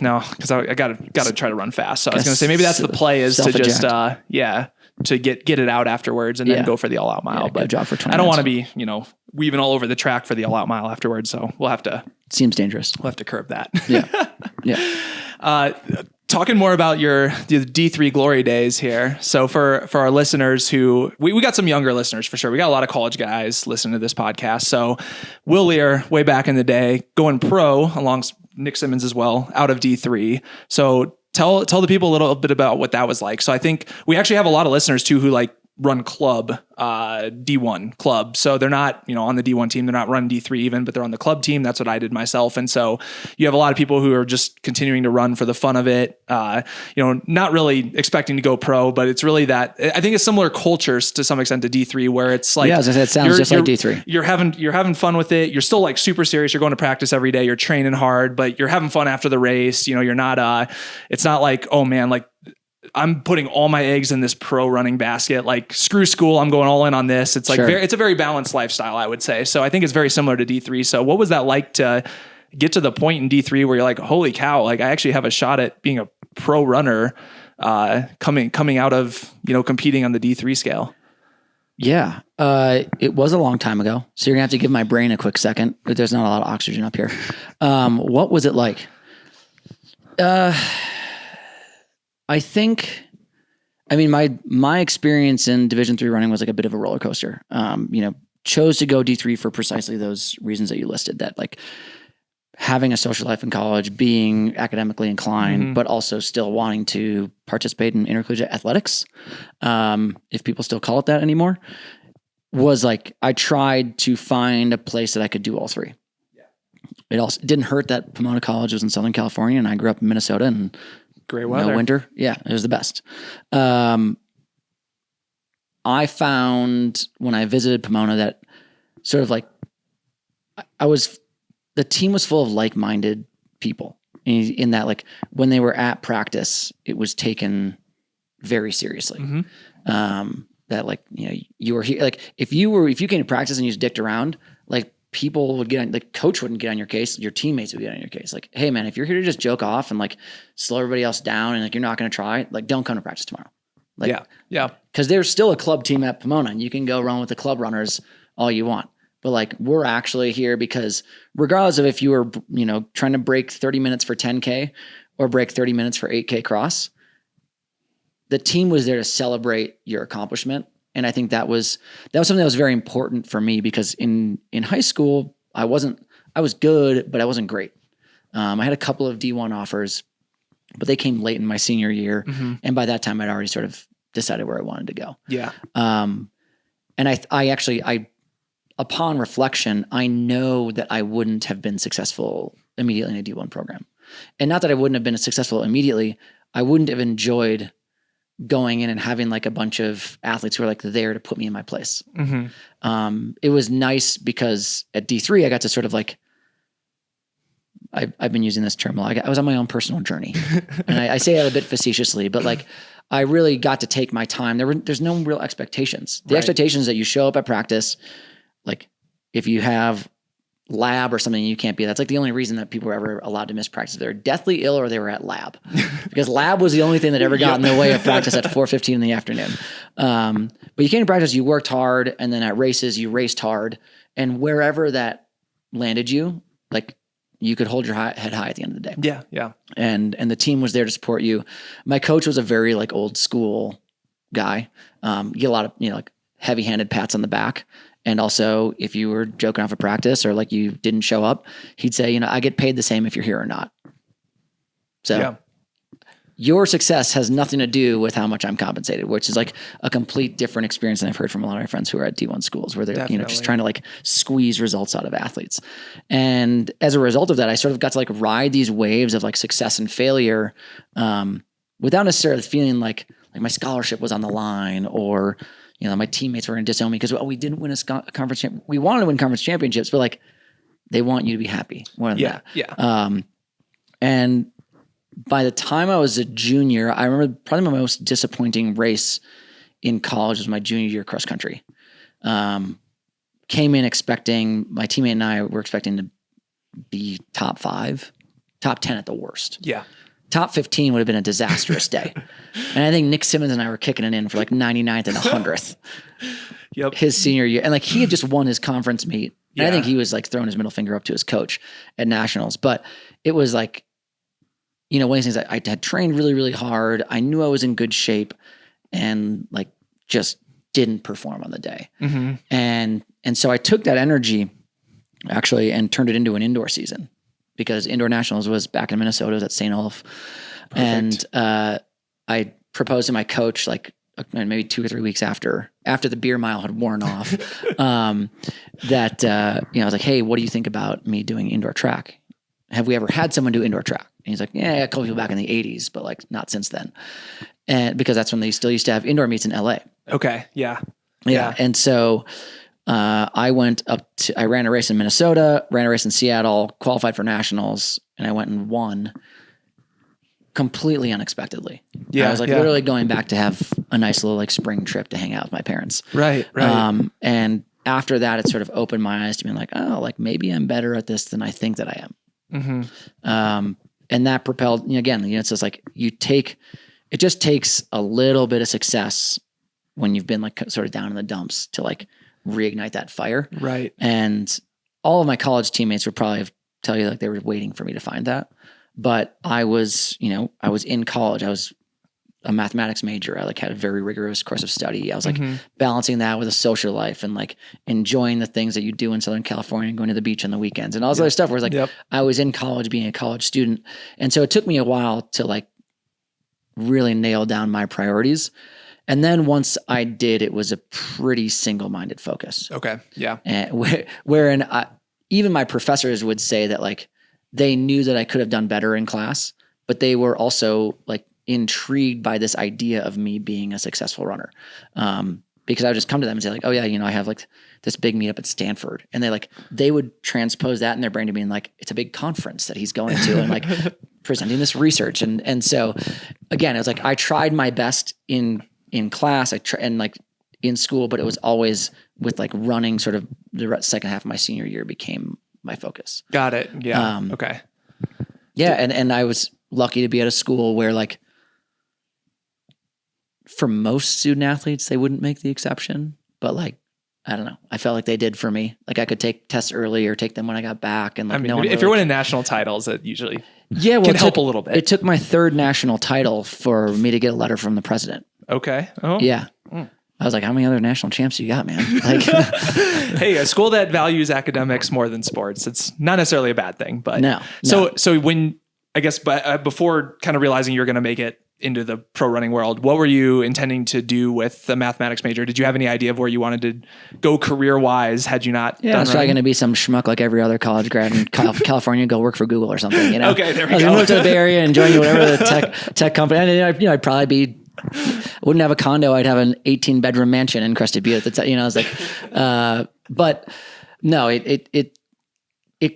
no, cause I gotta try to run fast. So I was going to say, maybe that's the play is to just, to get it out afterwards and then go for the all out mile. But jog for 20 I don't minutes. want to be, weaving all over the track for the all out mile afterwards. So we'll have to Seems dangerous. curb that. Yeah. Yeah. Talking more about the D3 glory days here. So for our listeners who, we got some younger listeners for sure. We got a lot of college guys listening to this podcast. So Will Leer, way back in the day, going pro along Nick Symmonds as well, out of D3. So tell the people a little bit about what that was like. So I think we actually have a lot of listeners too, who like run club, D1 club. So they're not, on the D1 team, they're not run D3 even, but they're on the club team. That's what I did myself. And so you have a lot of people who are just continuing to run for the fun of it, not really expecting to go pro, but it's really that, I think it's similar cultures to some extent to D3 where it's like, as I said, it sounds just like D3. You're having fun with it. You're still like super serious. You're going to practice every day. You're training hard, but you're having fun after the race. You're not, it's not like, oh man, like, I'm putting all my eggs in this pro running basket. Like screw school, I'm going all in on this. It's like it's a very balanced lifestyle, I would say. So I think it's very similar to D3. So what was that like to get to the point in D3 where you're like, holy cow, like I actually have a shot at being a pro runner, coming out of, competing on the D3 scale? Yeah. It was a long time ago. So you're gonna have to give my brain a quick second. There's not a lot of oxygen up here. What was it like? My experience in Division III running was like a bit of a roller coaster. Chose to go D3 for precisely those reasons that you listed, that like having a social life in college, being academically inclined, but also still wanting to participate in intercollegiate athletics. If people still call it that anymore, was like, I tried to find a place that I could do all three. It also didn't hurt that Pomona College was in Southern California and I grew up in Minnesota and great weather. Winter. Yeah, it was the best. I found when I visited Pomona that sort of like the team was full of like-minded people in that, like when they were at practice, it was taken very seriously. That like, you were here, like if you came to practice and you just dicked around, like people would the coach wouldn't get on your case. Your teammates would get on your case. Like, hey man, if you're here to just joke off and like slow everybody else down and like, you're not going to try, like don't come to practice tomorrow. Like, yeah. Cause there's still a club team at Pomona and you can go run with the club runners all you want. But like, we're actually here because regardless of if you were, trying to break 30 minutes for 10K or break 30 minutes for 8K cross, the team was there to celebrate your accomplishment. And I think that was something that was very important for me because in high school, I was good, but I wasn't great. I had a couple of D1 offers, but they came late in my senior year. And by that time I'd already sort of decided where I wanted to go. Yeah. And I upon reflection, I know that I wouldn't have been successful immediately in a D1 program. And not that I wouldn't have been successful immediately, I wouldn't have enjoyed going in and having like a bunch of athletes who are like there to put me in my place. It was nice because at D3, I got to sort of like, I've been using this term a lot. I was on my own personal journey and I say that a bit facetiously, but like, I really got to take my time. There's no real expectations. The expectations that you show up at practice, like if you have lab or something you can't be, that's like the only reason that people were ever allowed to miss practice. They're deathly ill or they were at lab because lab was the only thing that ever got in the way of practice at 4:15 in the afternoon. But you came to practice, you worked hard. And then at races, you raced hard. And wherever that landed you, like you could hold your head high at the end of the day. Yeah. Yeah. And the team was there to support you. My coach was a very like old school guy. You get a lot of, like heavy handed pats on the back. And also if you were joking off at practice or like you didn't show up, he'd say, I get paid the same if you're here or not. So your success has nothing to do with how much I'm compensated, which is like a complete different experience than I've heard from a lot of my friends who are at D1 schools where they're, just trying to like squeeze results out of athletes. And as a result of that, I sort of got to like ride these waves of like success and failure, without necessarily feeling like my scholarship was on the line or, my teammates were going to disown me because we didn't win a conference. We wanted to win conference championships, but like they want you to be happy more than that. Yeah. And by the time I was a junior, I remember probably my most disappointing race in college was my junior year cross country. Came in expecting, my teammate and I were expecting to be top 5, top 10 at the worst. Yeah. Top 15 would have been a disastrous day. And I think Nick Symmonds and I were kicking it in for like 99th and 100th. Yep. His senior year. And like he had just won his conference meet. And I think he was like throwing his middle finger up to his coach at nationals. But it was like, one of these things I had trained really, really hard. I knew I was in good shape and like just didn't perform on the day. Mm-hmm. And so I took that energy actually and turned it into an indoor season because indoor nationals was back in Minnesota, it was at St. Olaf. Perfect. And I proposed to my coach like maybe 2 or 3 weeks after the beer mile had worn off, that I was like, hey, what do you think about me doing indoor track? Have we ever had someone do indoor track? And he's like, yeah, a couple people back in the 80s, but like not since then. And because that's when they still used to have indoor meets in LA. Okay. Yeah. Yeah. And so I ran a race in Minnesota, ran a race in Seattle, qualified for nationals, and I went and won completely unexpectedly. Yeah. I was like literally going back to have a nice little like spring trip to hang out with my parents. Right. And after that, it sort of opened my eyes to being like, oh, like maybe I'm better at this than I think that I am. Mm-hmm. And that propelled, again, it's just like it just takes a little bit of success when you've been like sort of down in the dumps to like reignite that fire. Right. And all of my college teammates would probably tell you like they were waiting for me to find that. But I was in college. I was a mathematics major. I like had a very rigorous course of study. I was like balancing that with a social life and like enjoying the things that you do in Southern California and going to the beach on the weekends and all this other stuff where it's like I was in college being a college student. And so it took me a while to like really nail down my priorities. And then once I did, it was a pretty single-minded focus. Okay. Yeah. And wherein even my professors would say that like they knew that I could have done better in class, but they were also like intrigued by this idea of me being a successful runner. Because I would just come to them and say like, oh yeah, I have like this big meetup at Stanford. And they would transpose that in their brain to being like, it's a big conference that he's going to and like presenting this research. And so again, it was like, I tried my best in class, and like in school, but it was always with like running sort of the second half of my senior year became my focus. Got it. Yeah. Okay. Yeah. And I was lucky to be at a school where like, for most student athletes, they wouldn't make the exception, but like, I don't know. I felt like they did for me. Like I could take tests early or take them when I got back. And like, if you're winning national titles, it usually can help a little bit. It took my 3rd national title for me to get a letter from the president. Okay. Oh yeah. I was like, how many other national champs you got, man? Like, hey, a school that values academics more than sports, it's not necessarily a bad thing, but no. So when, I guess, before kind of realizing you're going to make it into the pro running world, what were you intending to do with the mathematics major? Did you have any idea of where you wanted to go career wise? Had you not? Yeah, I was probably going to be some schmuck like every other college grad in California, go work for Google or something. Okay, there we go. I was move to the Bay Area and join whatever the tech company. And I'd probably be. I wouldn't have a condo. I'd have an 18-bedroom mansion in Crested Butte. I was like, but no, it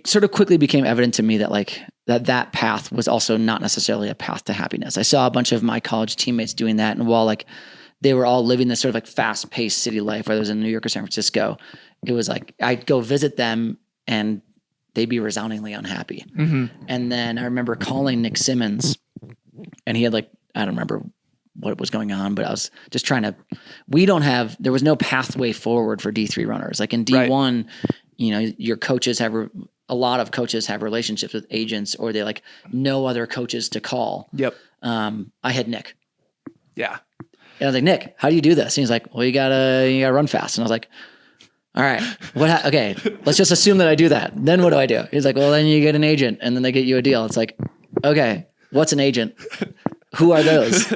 sort of quickly became evident to me that like that path was also not necessarily a path to happiness. I saw a bunch of my college teammates doing that, and while like they were all living this sort of like fast-paced city life, whether it was in New York or San Francisco, it was like I'd go visit them and they'd be resoundingly unhappy. Mm-hmm. And then I remember calling Nick Symmonds, and he had like, I don't remember what was going on, but I was just trying to, there was no pathway forward for D3 runners. Like in D1, your coaches a lot of coaches have relationships with agents, or they like know other coaches to call. Yep. I had Nick. Yeah. And I was like, Nick, how do you do this? And he's like, well, you gotta run fast. And I was like, all right, okay, let's just assume that I do that. Then what do I do? He's like, well, then you get an agent and then they get you a deal. It's like, okay, what's an agent? Who are those?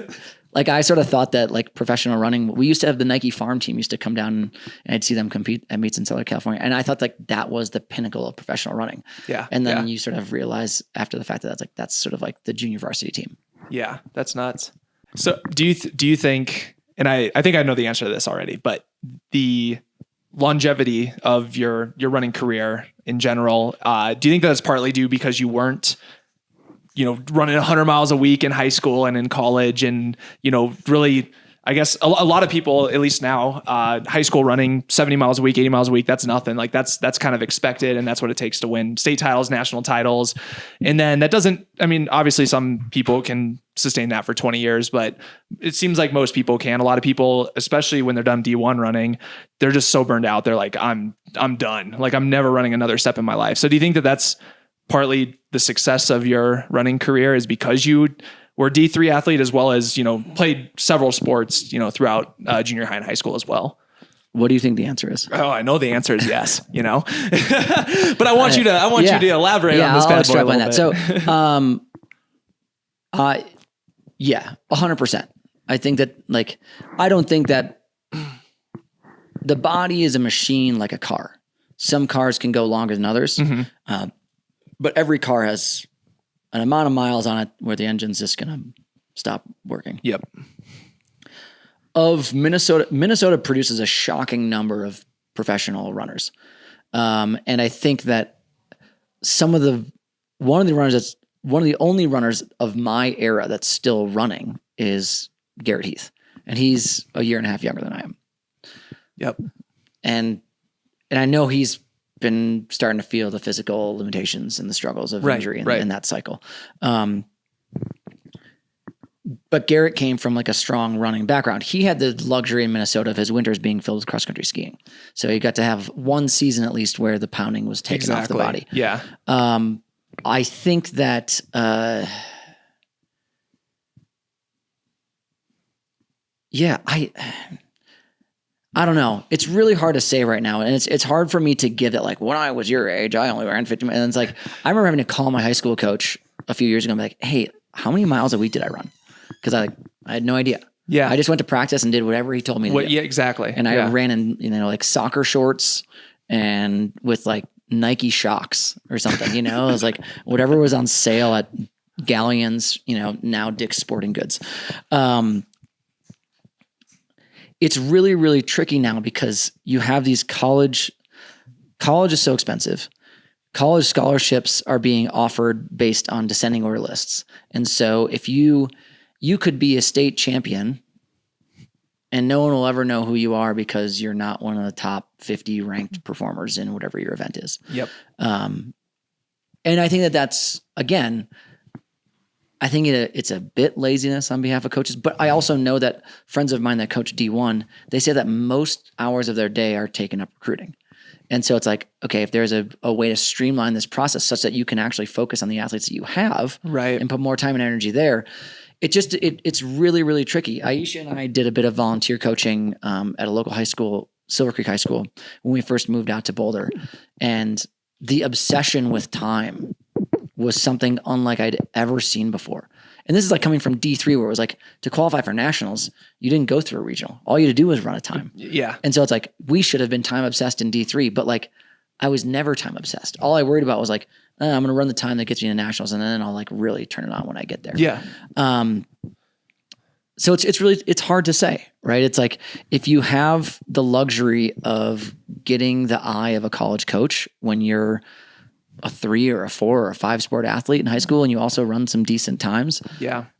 Like, I sort of thought that like professional running, we used to have the Nike farm team used to come down and I'd see them compete at meets in Southern California. And I thought like that was the pinnacle of professional running. Yeah. And then you sort of realize after the fact that that's sort of like the junior varsity team. Yeah. That's nuts. So do you think, and I think I know the answer to this already, but the longevity of your running career in general, do you think that's partly due because you weren't, running 100 miles a week in high school and in college, and, really, I guess a lot of people, at least now, high school running 70 miles a week, 80 miles a week, that's nothing. Like that's kind of expected. And that's what it takes to win state titles, national titles. And then that doesn't, obviously some people can sustain that for 20 years, but it seems like most people can. A lot of people, especially when they're done D1 running, they're just so burned out. They're like, I'm done. Like I'm never running another step in my life. So do you think that that's partly the success of your running career is because you were a D3 athlete as well as, played several sports, throughout junior high and high school as well? What do you think the answer is? Oh, I know the answer is yes, but I want you to elaborate on this bad boy a little bit. So, 100%. I think that I don't think that the body is a machine like a car. Some cars can go longer than others. Mm-hmm. But every car has an amount of miles on it where the engine's just going to stop working. Yep. Of Minnesota produces a shocking number of professional runners. And I think that one of the only runners of my era that's still running is Garrett Heath. And he's a year and a half younger than I am. Yep. And I know he's been starting to feel the physical limitations and the struggles of injury in that cycle. But Garrett came from like a strong running background. He had the luxury in Minnesota of his winters being filled with cross-country skiing. So he got to have one season at least where the pounding was taken off the body. Yeah. I think that, I don't know. It's really hard to say right now. And it's hard for me to give it like, when I was your age, I only ran 50 miles. And it's like, I remember having to call my high school coach a few years ago and be like, hey, how many miles a week did I run? Because I had no idea. Yeah. I just went to practice and did whatever he told me to do. Yeah, exactly. And I ran in, like soccer shorts and with like Nike Shocks or something, it was like whatever was on sale at Galleon's, now Dick's Sporting Goods. It's really, really tricky now because you have these college is so expensive. College scholarships are being offered based on descending order lists. And so if you could be a state champion and no one will ever know who you are because you're not one of the top 50 ranked performers in whatever your event is. Yep. And I think that's, again, I think it's a bit laziness on behalf of coaches, but I also know that friends of mine that coach D1, they say that most hours of their day are taken up recruiting. And so it's like, okay, if there's a way to streamline this process such that you can actually focus on the athletes that you have and put more time and energy there, it's really, really tricky. Aisha and I did a bit of volunteer coaching at a local high school, Silver Creek High School, when we first moved out to Boulder. And the obsession with time was something unlike I'd ever seen before. And this is like coming from D3 where it was like to qualify for nationals, you didn't go through a regional. All you had to do was run a time. Yeah. And so it's like, we should have been time obsessed in D3, but like I was never time obsessed. All I worried about was like, I'm going to run the time that gets me to nationals. And then I'll like really turn it on when I get there. Yeah. So it's hard to say, right? It's like, if you have the luxury of getting the eye of a college coach when you're a 3 or a 4 or a 5 sport athlete in high school and you also run some decent times,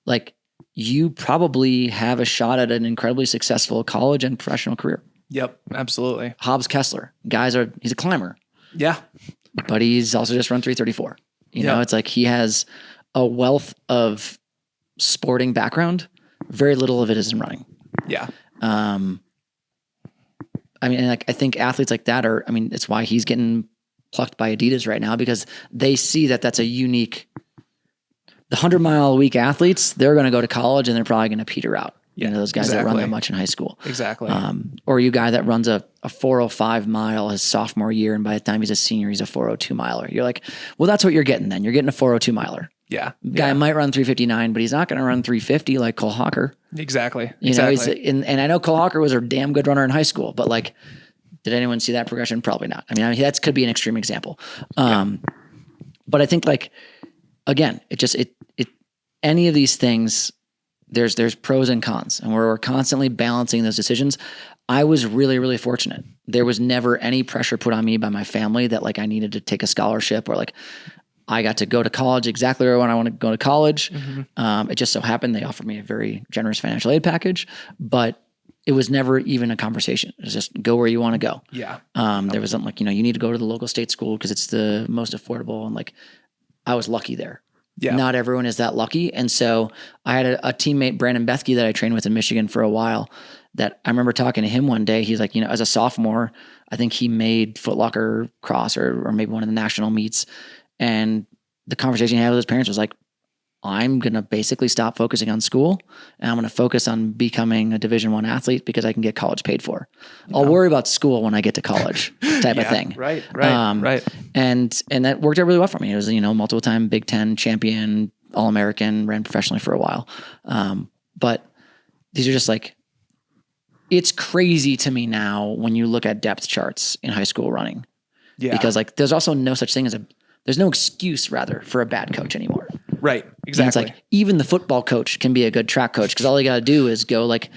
like you probably have a shot at an incredibly successful college and professional career. Yep, absolutely. Hobbs Kessler, he's a climber. Yeah. But he's also just run 334. You know, it's like he has a wealth of sporting background. Very little of it is in running. Yeah. I mean, like I think athletes like that it's why he's getting plucked by Adidas right now because they see that that's a unique, the 100-mile-a-week athletes, they're going to go to college and they're probably going to peter out. Yeah, Those guys that run that much in high school. Exactly. Or you guy that runs a 405 mile his sophomore year, and by the time he's a senior, he's a 402 miler. You're like, well, that's what you're getting then. You're getting a 402 miler. Yeah. Guy might run 359, but he's not going to run 350 like Cole Hawker. Exactly. You know, and I know Cole Hawker was a damn good runner in high school, but like, did anyone see that progression? Probably not. I mean, that could be an extreme example. But I think like, again, any of these things, there's pros and cons, and we're constantly balancing those decisions. I was really, really fortunate. There was never any pressure put on me by my family that like I needed to take a scholarship or like I got to go to college exactly where I want to go to college. It just so happened they offered me a very generous financial aid package, but it was never even a conversation. It was just go where you want to go. Yeah. There wasn't like, you need to go to the local state school because it's the most affordable. And like, I was lucky there. Yeah. Not everyone is that lucky. And so I had a teammate, Brandon Bethke, that I trained with in Michigan for a while, that I remember talking to him one day. He's like, as a sophomore, I think he made Foot Locker cross or maybe one of the national meets. And the conversation he had with his parents was like, I'm going to basically stop focusing on school and I'm going to focus on becoming a Division I athlete because I can get college paid for. I'll worry about school when I get to college type of thing. Right. And that worked out really well for me. It was, multiple time Big Ten champion, All-American, ran professionally for a while. But these are just like, it's crazy to me now when you look at depth charts in high school running. Yeah. Because like, there's also no such thing there's no excuse rather for a bad coach anymore. Right. Exactly. And it's like even the football coach can be a good track coach because all you got to do is go like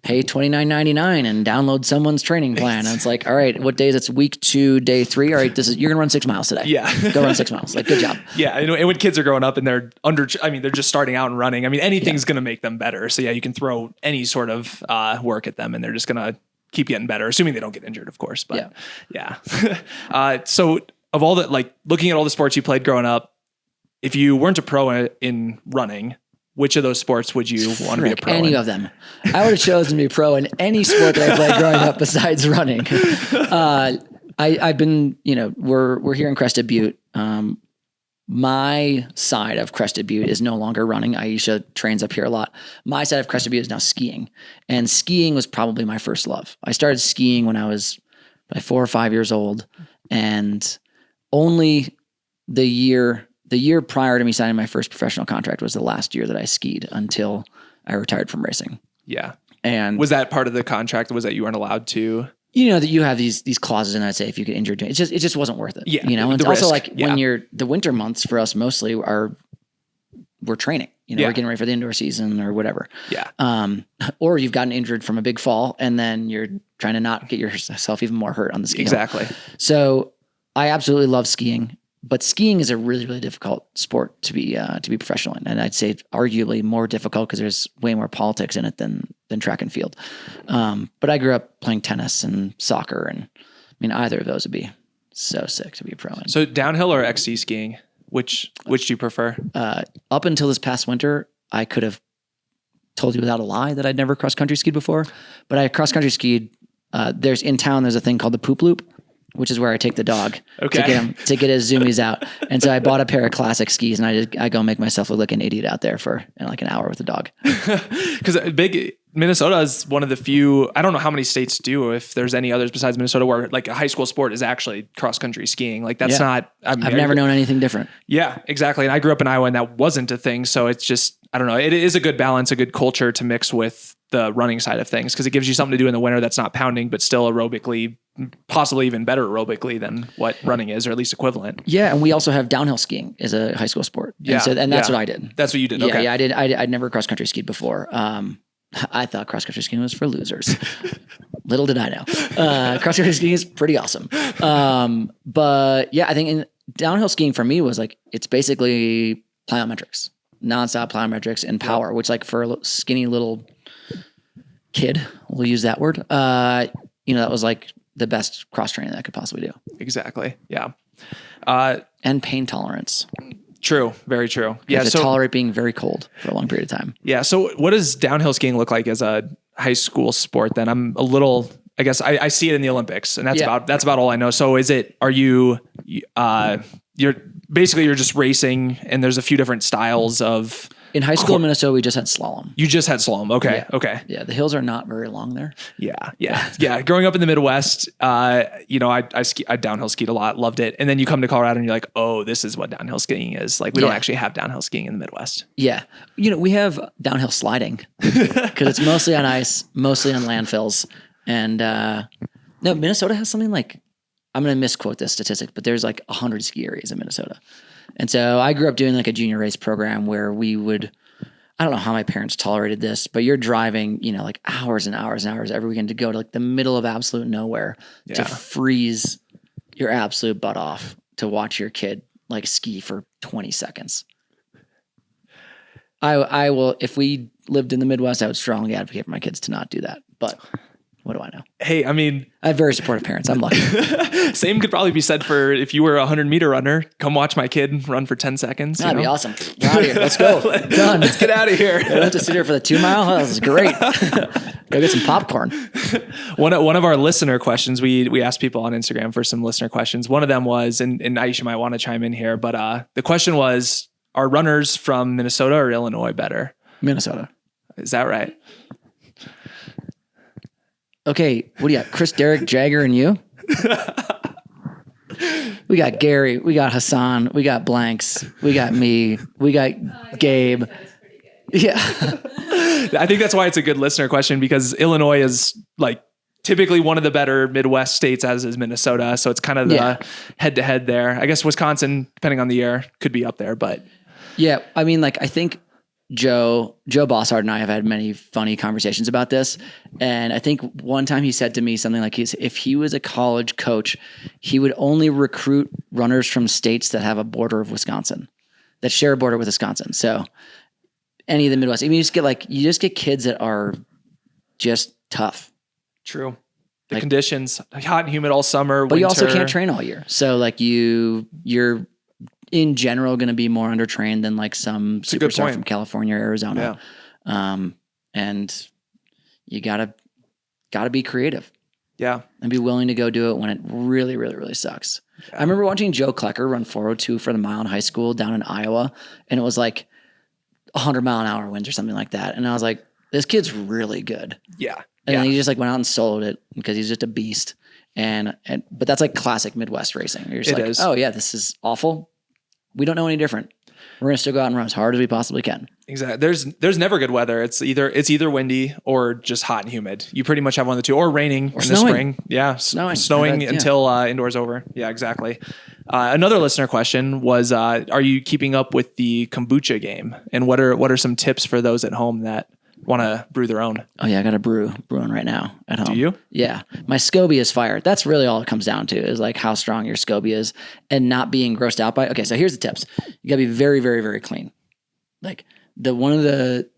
pay $29.99 and download someone's training plan. And it's like, all right, what days? It's week 2, day 3. All right, you're gonna run 6 miles today. Yeah. Go run 6 miles. Like, good job. Yeah. And when kids are growing up and they're just starting out and running. I mean, anything's gonna make them better. So yeah, you can throw any sort of work at them and they're just gonna keep getting better, assuming they don't get injured, of course. But yeah. So of all that, like looking at all the sports you played growing up, if you weren't a pro in running, which of those sports would you want to be a pro any in? of them. I would have chosen to be pro in any sport that I played growing up besides running. I've been, we're here in Crested Butte. My side of Crested Butte is no longer running. Aisha trains up here a lot. My side of Crested Butte is now skiing. And skiing was probably my first love. I started skiing when I was 4 or 5 years old. And only the year prior to me signing my first professional contract was the last year that I skied until I retired from racing. Yeah. And was that part of the contract? Was that you weren't allowed to? That you have these clauses in that say if you get injured, it just wasn't worth it. Yeah. And it's also like when the winter months for us mostly we're training. We're getting ready for the indoor season or whatever. Yeah. Or you've gotten injured from a big fall and then you're trying to not get yourself even more hurt on the ski. Exactly. So I absolutely love skiing. But skiing is a really, really difficult sport to be professional in. And I'd say arguably more difficult because there's way more politics in it than track and field. But I grew up playing tennis and soccer. And either of those would be so sick to be a pro in. So downhill or XC skiing, which do you prefer? Up until this past winter, I could have told you without a lie that I'd never cross-country skied before. But I cross-country skied. There's a thing called the poop loop, which is where I take the dog to get his zoomies out. And so I bought a pair of classic skis and I go make myself look like an idiot out there for like an hour with the dog. Because Minnesota is one of the few, I don't know how many states do, if there's any others besides Minnesota, where like a high school sport is actually cross-country skiing. Like that's not, I've never known anything different. Yeah, exactly. And I grew up in Iowa and that wasn't a thing. So it's just, I don't know. It is a good balance, a good culture to mix with the running side of things because it gives you something to do in the winter that's not pounding, but still aerobically, possibly even better aerobically than what running is, or at least equivalent. Yeah. And we also have downhill skiing as a high school sport. Yeah. And that's what I did. That's what you did. Yeah. Okay. Yeah. I'd never cross-country skied before. I thought cross-country skiing was for losers. Little did I know. Cross-country skiing is pretty awesome. But yeah, I think in downhill skiing for me was like, it's basically plyometrics, nonstop plyometrics and power, which like for a skinny little kid, we'll use that word. That was like the best cross training that I could possibly do. Exactly. Yeah. And pain tolerance. True. Very true. You have to tolerate being very cold for a long period of time. Yeah. So what does downhill skiing look like as a high school sport then? I'm a little, I guess I see it in the Olympics and that's about all I know. So are you you're just racing, and there's a few different styles of. In high school in Minnesota, we just had slalom. You just had slalom. Okay. Yeah. Okay. Yeah. The hills are not very long there. Yeah. Growing up in the Midwest, I downhill skied a lot, loved it. And then you come to Colorado and you're like, oh, this is what downhill skiing is. Like we don't actually have downhill skiing in the Midwest. Yeah. We have downhill sliding because it's mostly on ice, mostly on landfills. And no, Minnesota has something like, I'm going to misquote this statistic, but there's like 100 ski areas in Minnesota. And so I grew up doing like a junior race program where we would, I don't know how my parents tolerated this, but you're driving, like hours and hours and hours every weekend to go to like the middle of absolute nowhere to freeze your absolute butt off to watch your kid like ski for 20 seconds. I will, if we lived in the Midwest, I would strongly advocate for my kids to not do that. But what do I know? Hey, I mean, I have very supportive parents. I'm lucky. Same could probably be said for if you were a 100-meter runner. Come watch my kid run for 10 seconds. That'd be awesome. Get out of here. Let's go. Done. Let's get out of here. I have to sit here for the 2 mile. Oh, this is great. Go get some popcorn. One of our listener questions, we asked people on Instagram for some listener questions. One of them was, and Aisha might want to chime in here, but the question was, are runners from Minnesota or Illinois better? Minnesota. Is that right? Okay, what do you got? Chris, Derek, Jagger, and you? We got Gary, we got Hassan, we got Blanks, we got me, we got Gabe. Yeah. I think that's why it's a good listener question, because Illinois is like typically one of the better Midwest states, as is Minnesota. So it's kind of the head to head there. I guess Wisconsin, depending on the year, could be up there, but. Yeah. I mean, like, I think Joe Bossard and I have had many funny conversations about this. And I think one time he said to me something like, if he was a college coach, he would only recruit runners from states that have a border of Wisconsin, that share a border with Wisconsin. So any of the Midwest, I mean, you just get kids that are just tough. True. The conditions, hot and humid all summer, but winter. You also can't train all year. So like you're in general going to be more undertrained than like some superstar from California or Arizona. Yeah. And you gotta be creative. Yeah. And be willing to go do it when it really, really, really sucks. Yeah. I remember watching Joe Klecker run 402 for the mile in high school down in Iowa. And it was like 100-mile-an-hour winds or something like that. And I was like, this kid's really good. Yeah. And then he just like went out and soloed it because he's just a beast. But that's like classic Midwest racing. You're just oh yeah, this is awful. We don't know any different. We're going to still go out and run as hard as we possibly can. Exactly. There's never good weather. It's either windy or just hot and humid. You pretty much have one of the two, or raining in the spring. Yeah. Snowing until indoors over. Yeah, exactly. Another listener question was, are you keeping up with the kombucha game? And what are some tips for those at home that want to brew their own? Oh yeah, I got a brewing right now at home. Do you? Yeah. My SCOBY is fire. That's really all it comes down to, is like how strong your SCOBY is and not being grossed out by it. Okay, so here's the tips. You gotta be very, very, very clean. Like I'm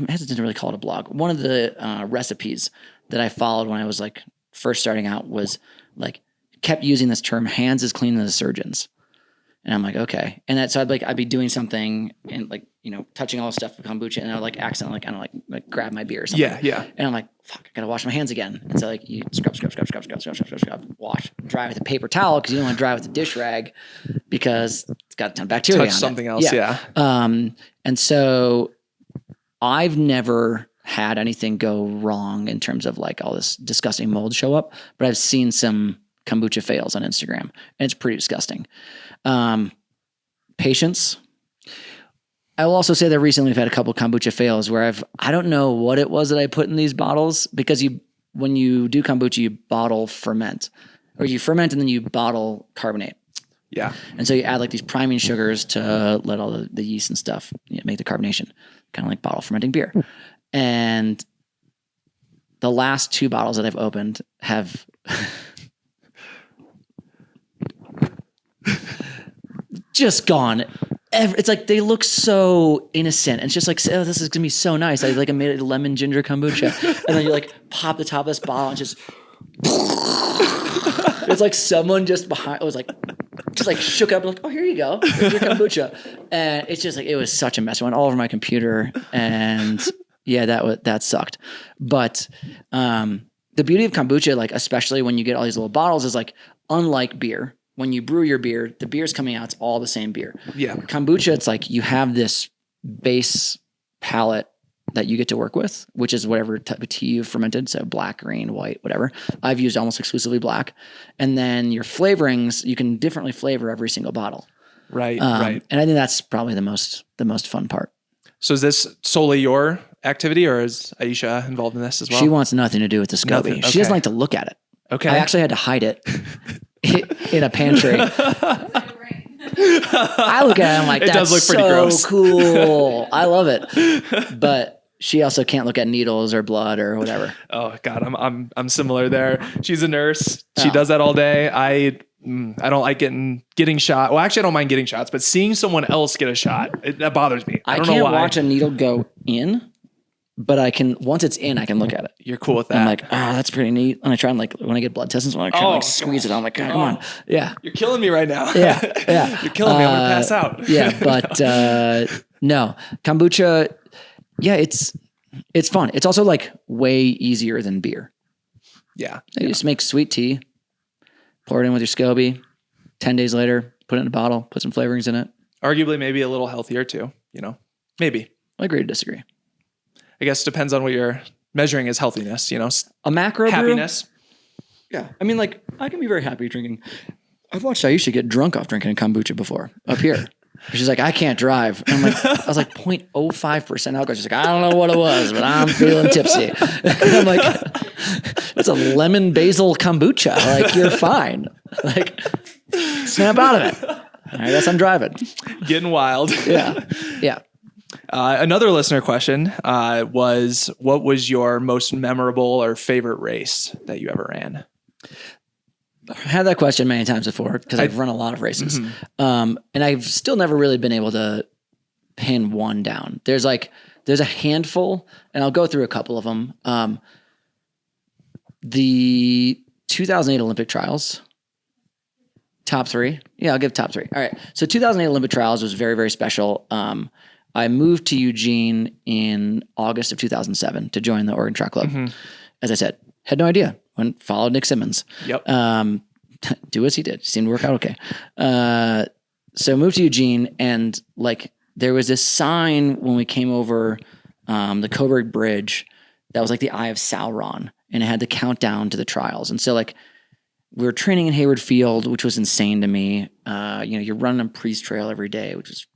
hesitant to really call it a blog. One of the recipes that I followed when I was like first starting out was like, kept using this term, hands as clean as a surgeon's. And I'm like, okay. And so I'd be doing something and like, touching all the stuff with kombucha, and I'd like accidentally kind of like grab my beer or something. Yeah. And I'm like, fuck, I gotta wash my hands again. And so like you scrub, wash, dry with a paper towel, because you don't want to dry with a dish rag because it's got a ton of bacteria. Touch something else. Yeah. And so I've never had anything go wrong in terms of like all this disgusting mold show up, but I've seen some kombucha fails on Instagram, and it's pretty disgusting. Patience. I will also say that recently we've had a couple kombucha fails where I don't know what it was that I put in these bottles, because when you do kombucha, you bottle ferment, or you ferment and then you bottle carbonate. Yeah. And so you add like these priming sugars to let all the yeast and stuff make the carbonation, kind of like bottle fermenting beer. And the last 2 bottles that I've opened have just gone. It's like they look so innocent. And it's just like, oh, this is gonna be so nice. I made a lemon ginger kombucha, and then you like pop the top of this bottle and just it's like someone just behind was like shook up and like, oh, here you go, here's your kombucha. And it's just like, it was such a mess. It went all over my computer, and yeah, that sucked. But the beauty of kombucha, like especially when you get all these little bottles, is like, unlike beer, when you brew your beer, the beer's coming out, it's all the same beer. Yeah. Kombucha, it's like you have this base palette that you get to work with, which is whatever type of tea you've fermented. So black, green, white, whatever. I've used almost exclusively black. And then your flavorings, you can differently flavor every single bottle. Right. And I think that's probably the most fun part. So is this solely your activity, or is Aisha involved in this as well? She wants nothing to do with the SCOBY. Nothing. She doesn't like to look at it. Okay. I actually had to hide it in a pantry. I look at it, I'm like, It does that's look pretty so gross. cool. I love it. But she also can't look at needles or blood or whatever. Oh God, I'm similar there. She's a nurse. She Oh. does that all day. I don't like getting shot. Well, actually, I don't mind getting shots, but seeing someone else get a shot, that bothers me. I don't know can't why. watch a needle go in, but I can, once it's in, I can look at it. You're cool with that. I'm like, that's pretty neat. And I try and like, when I get blood tests, I try and like squeeze it. I'm like, come on. Yeah. You're killing me right now. Yeah. You're killing me. I'm gonna pass out. Yeah. But no, kombucha. Yeah. It's fun. It's also like way easier than beer. Yeah. You just make sweet tea, pour it in with your SCOBY. 10 days later, put it in a bottle, put some flavorings in it. Arguably, maybe a little healthier too. Maybe. I agree to disagree. I guess depends on what you're measuring as healthiness. A macro brew? Happiness. Yeah. I mean, like, I can be very happy drinking. I've watched Aisha get drunk off drinking kombucha before up here. She's like, I can't drive. And I was like 0.05% alcohol. She's like, I don't know what it was, but I'm feeling tipsy. And I'm like, it's a lemon basil kombucha. Like, you're fine. Like, snap out of it. I guess I'm driving. Getting wild. Yeah. Yeah. Another listener question was, what was your most memorable or favorite race that you ever ran? I've had that question many times before because I've run a lot of races. And I've still never really been able to pin one down. There's a handful, and I'll go through a couple of them. The 2008 Olympic trials, top three. Yeah, I'll give top three. All right. So 2008 Olympic trials was very, very special. I moved to Eugene in August of 2007 to join the Oregon Track Club. As I said, had no idea. Followed Nick Symmonds. Yep. Do as he did. Seemed to work out okay. So moved to Eugene, and like there was this sign when we came over the Coburg Bridge that was like the Eye of Sauron, and it had the countdown to the trials. And so like we were training in Hayward Field, which was insane to me. You're running a Priest Trail every day, which was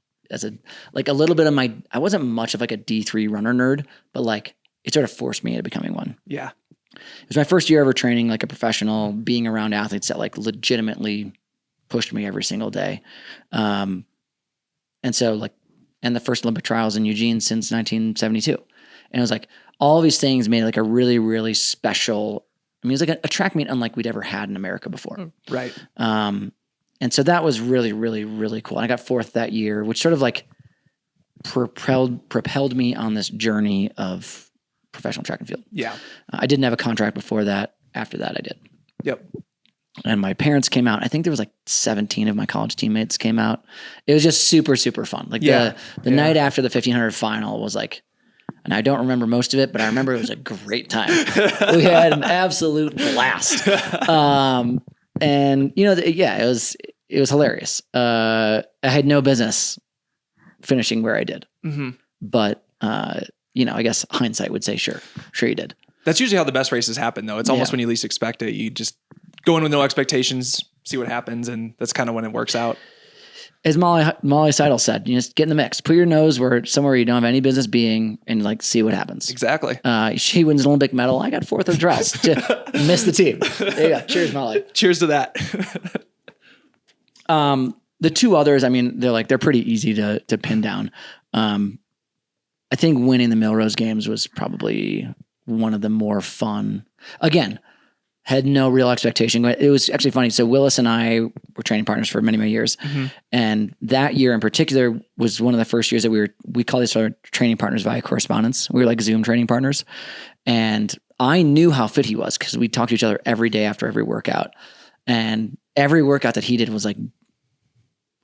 a little bit of I wasn't much of like a D3 runner nerd, but like it sort of forced me into becoming one. Yeah. It was my first year ever training like a professional, being around athletes that like legitimately pushed me every single day. And so like, and the first Olympic trials in Eugene since 1972. And it was like, all these things made like a really, really special, it was like a track meet unlike we'd ever had in America before. Right. And so that was really, really, really cool. And I got fourth that year, which sort of like propelled me on this journey of professional track and field. Yeah. I didn't have a contract before that. After that, I did. Yep. And my parents came out. I think there was like 17 of my college teammates came out. It was just super, super fun. Like the night after the 1500 final was like, and I don't remember most of it, but I remember it was a great time. We had an absolute blast. And it was hilarious. I had no business finishing where I did, but I guess hindsight would say, sure you did. That's usually how the best races happen, though. It's almost when you least expect it. You just go in with no expectations, see what happens, and that's kind of when it works out. As Molly Seidel said, you just get in the mix. Put your nose somewhere you don't have any business being, and like see what happens. Exactly. She wins an Olympic medal. I got fourth of trials. Missed the team. There you go. Cheers, Molly. Cheers to that. The two others, I mean, they're pretty easy to pin down. I think winning the Milrose Games was probably one of the more fun. Again, had no real expectation. It was actually funny. So Willis and I were training partners for many, many years. And that year in particular was one of the first years that we called each other training partners via correspondence. We were like Zoom training partners. And I knew how fit he was because we talked to each other every day after every workout. And every workout that he did was like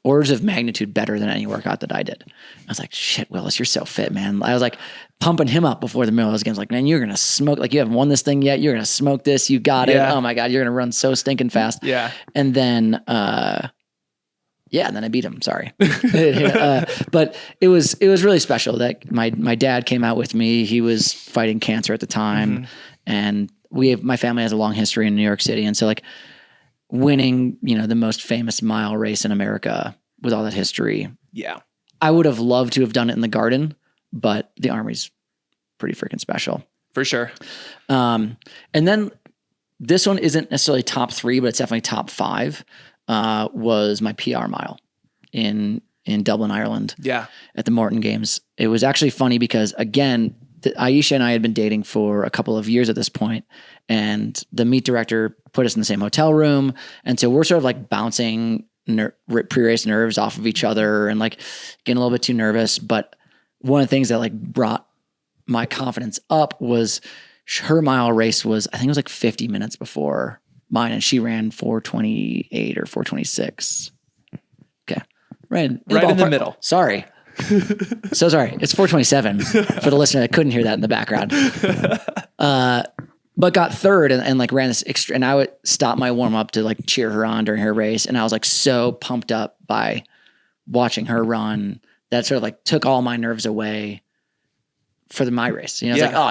orders of magnitude better than any workout that I did. I was like, shit, Willis, you're so fit, man. I was like pumping him up before the middle of those games. Like, man, you're going to smoke. Like, you haven't won this thing yet. You're going to smoke this. You got it. Oh my God. You're going to run so stinking fast. Yeah. And then, and then I beat him. Sorry. But it was really special that my dad came out with me. He was fighting cancer at the time. And my family has a long history in New York City. And so like winning, the most famous mile race in America with all that history. Yeah. I would have loved to have done it in the Garden, but the Armory's pretty freaking special. For sure. And then this one isn't necessarily top 3, but it's definitely top 5, was my PR mile in Dublin, Ireland. Yeah. At the Morton Games. It was actually funny because, again, Aisha and I had been dating for a couple of years at this point, and the meet director put us in the same hotel room. And so we're sort of like bouncing pre-race nerves off of each other and like getting a little bit too nervous. But one of the things that like brought my confidence up was her mile race was, I think it was like 50 minutes before mine, and she ran 4:28 or 4:26. Okay. Right in the middle. Sorry. So sorry. It's 4:27 for the listener that couldn't hear that in the background. But got third and like ran this extra, and I would stop my warm up to like cheer her on during her race. And I was like so pumped up by watching her run that sort of like took all my nerves away for my race. It's like, oh,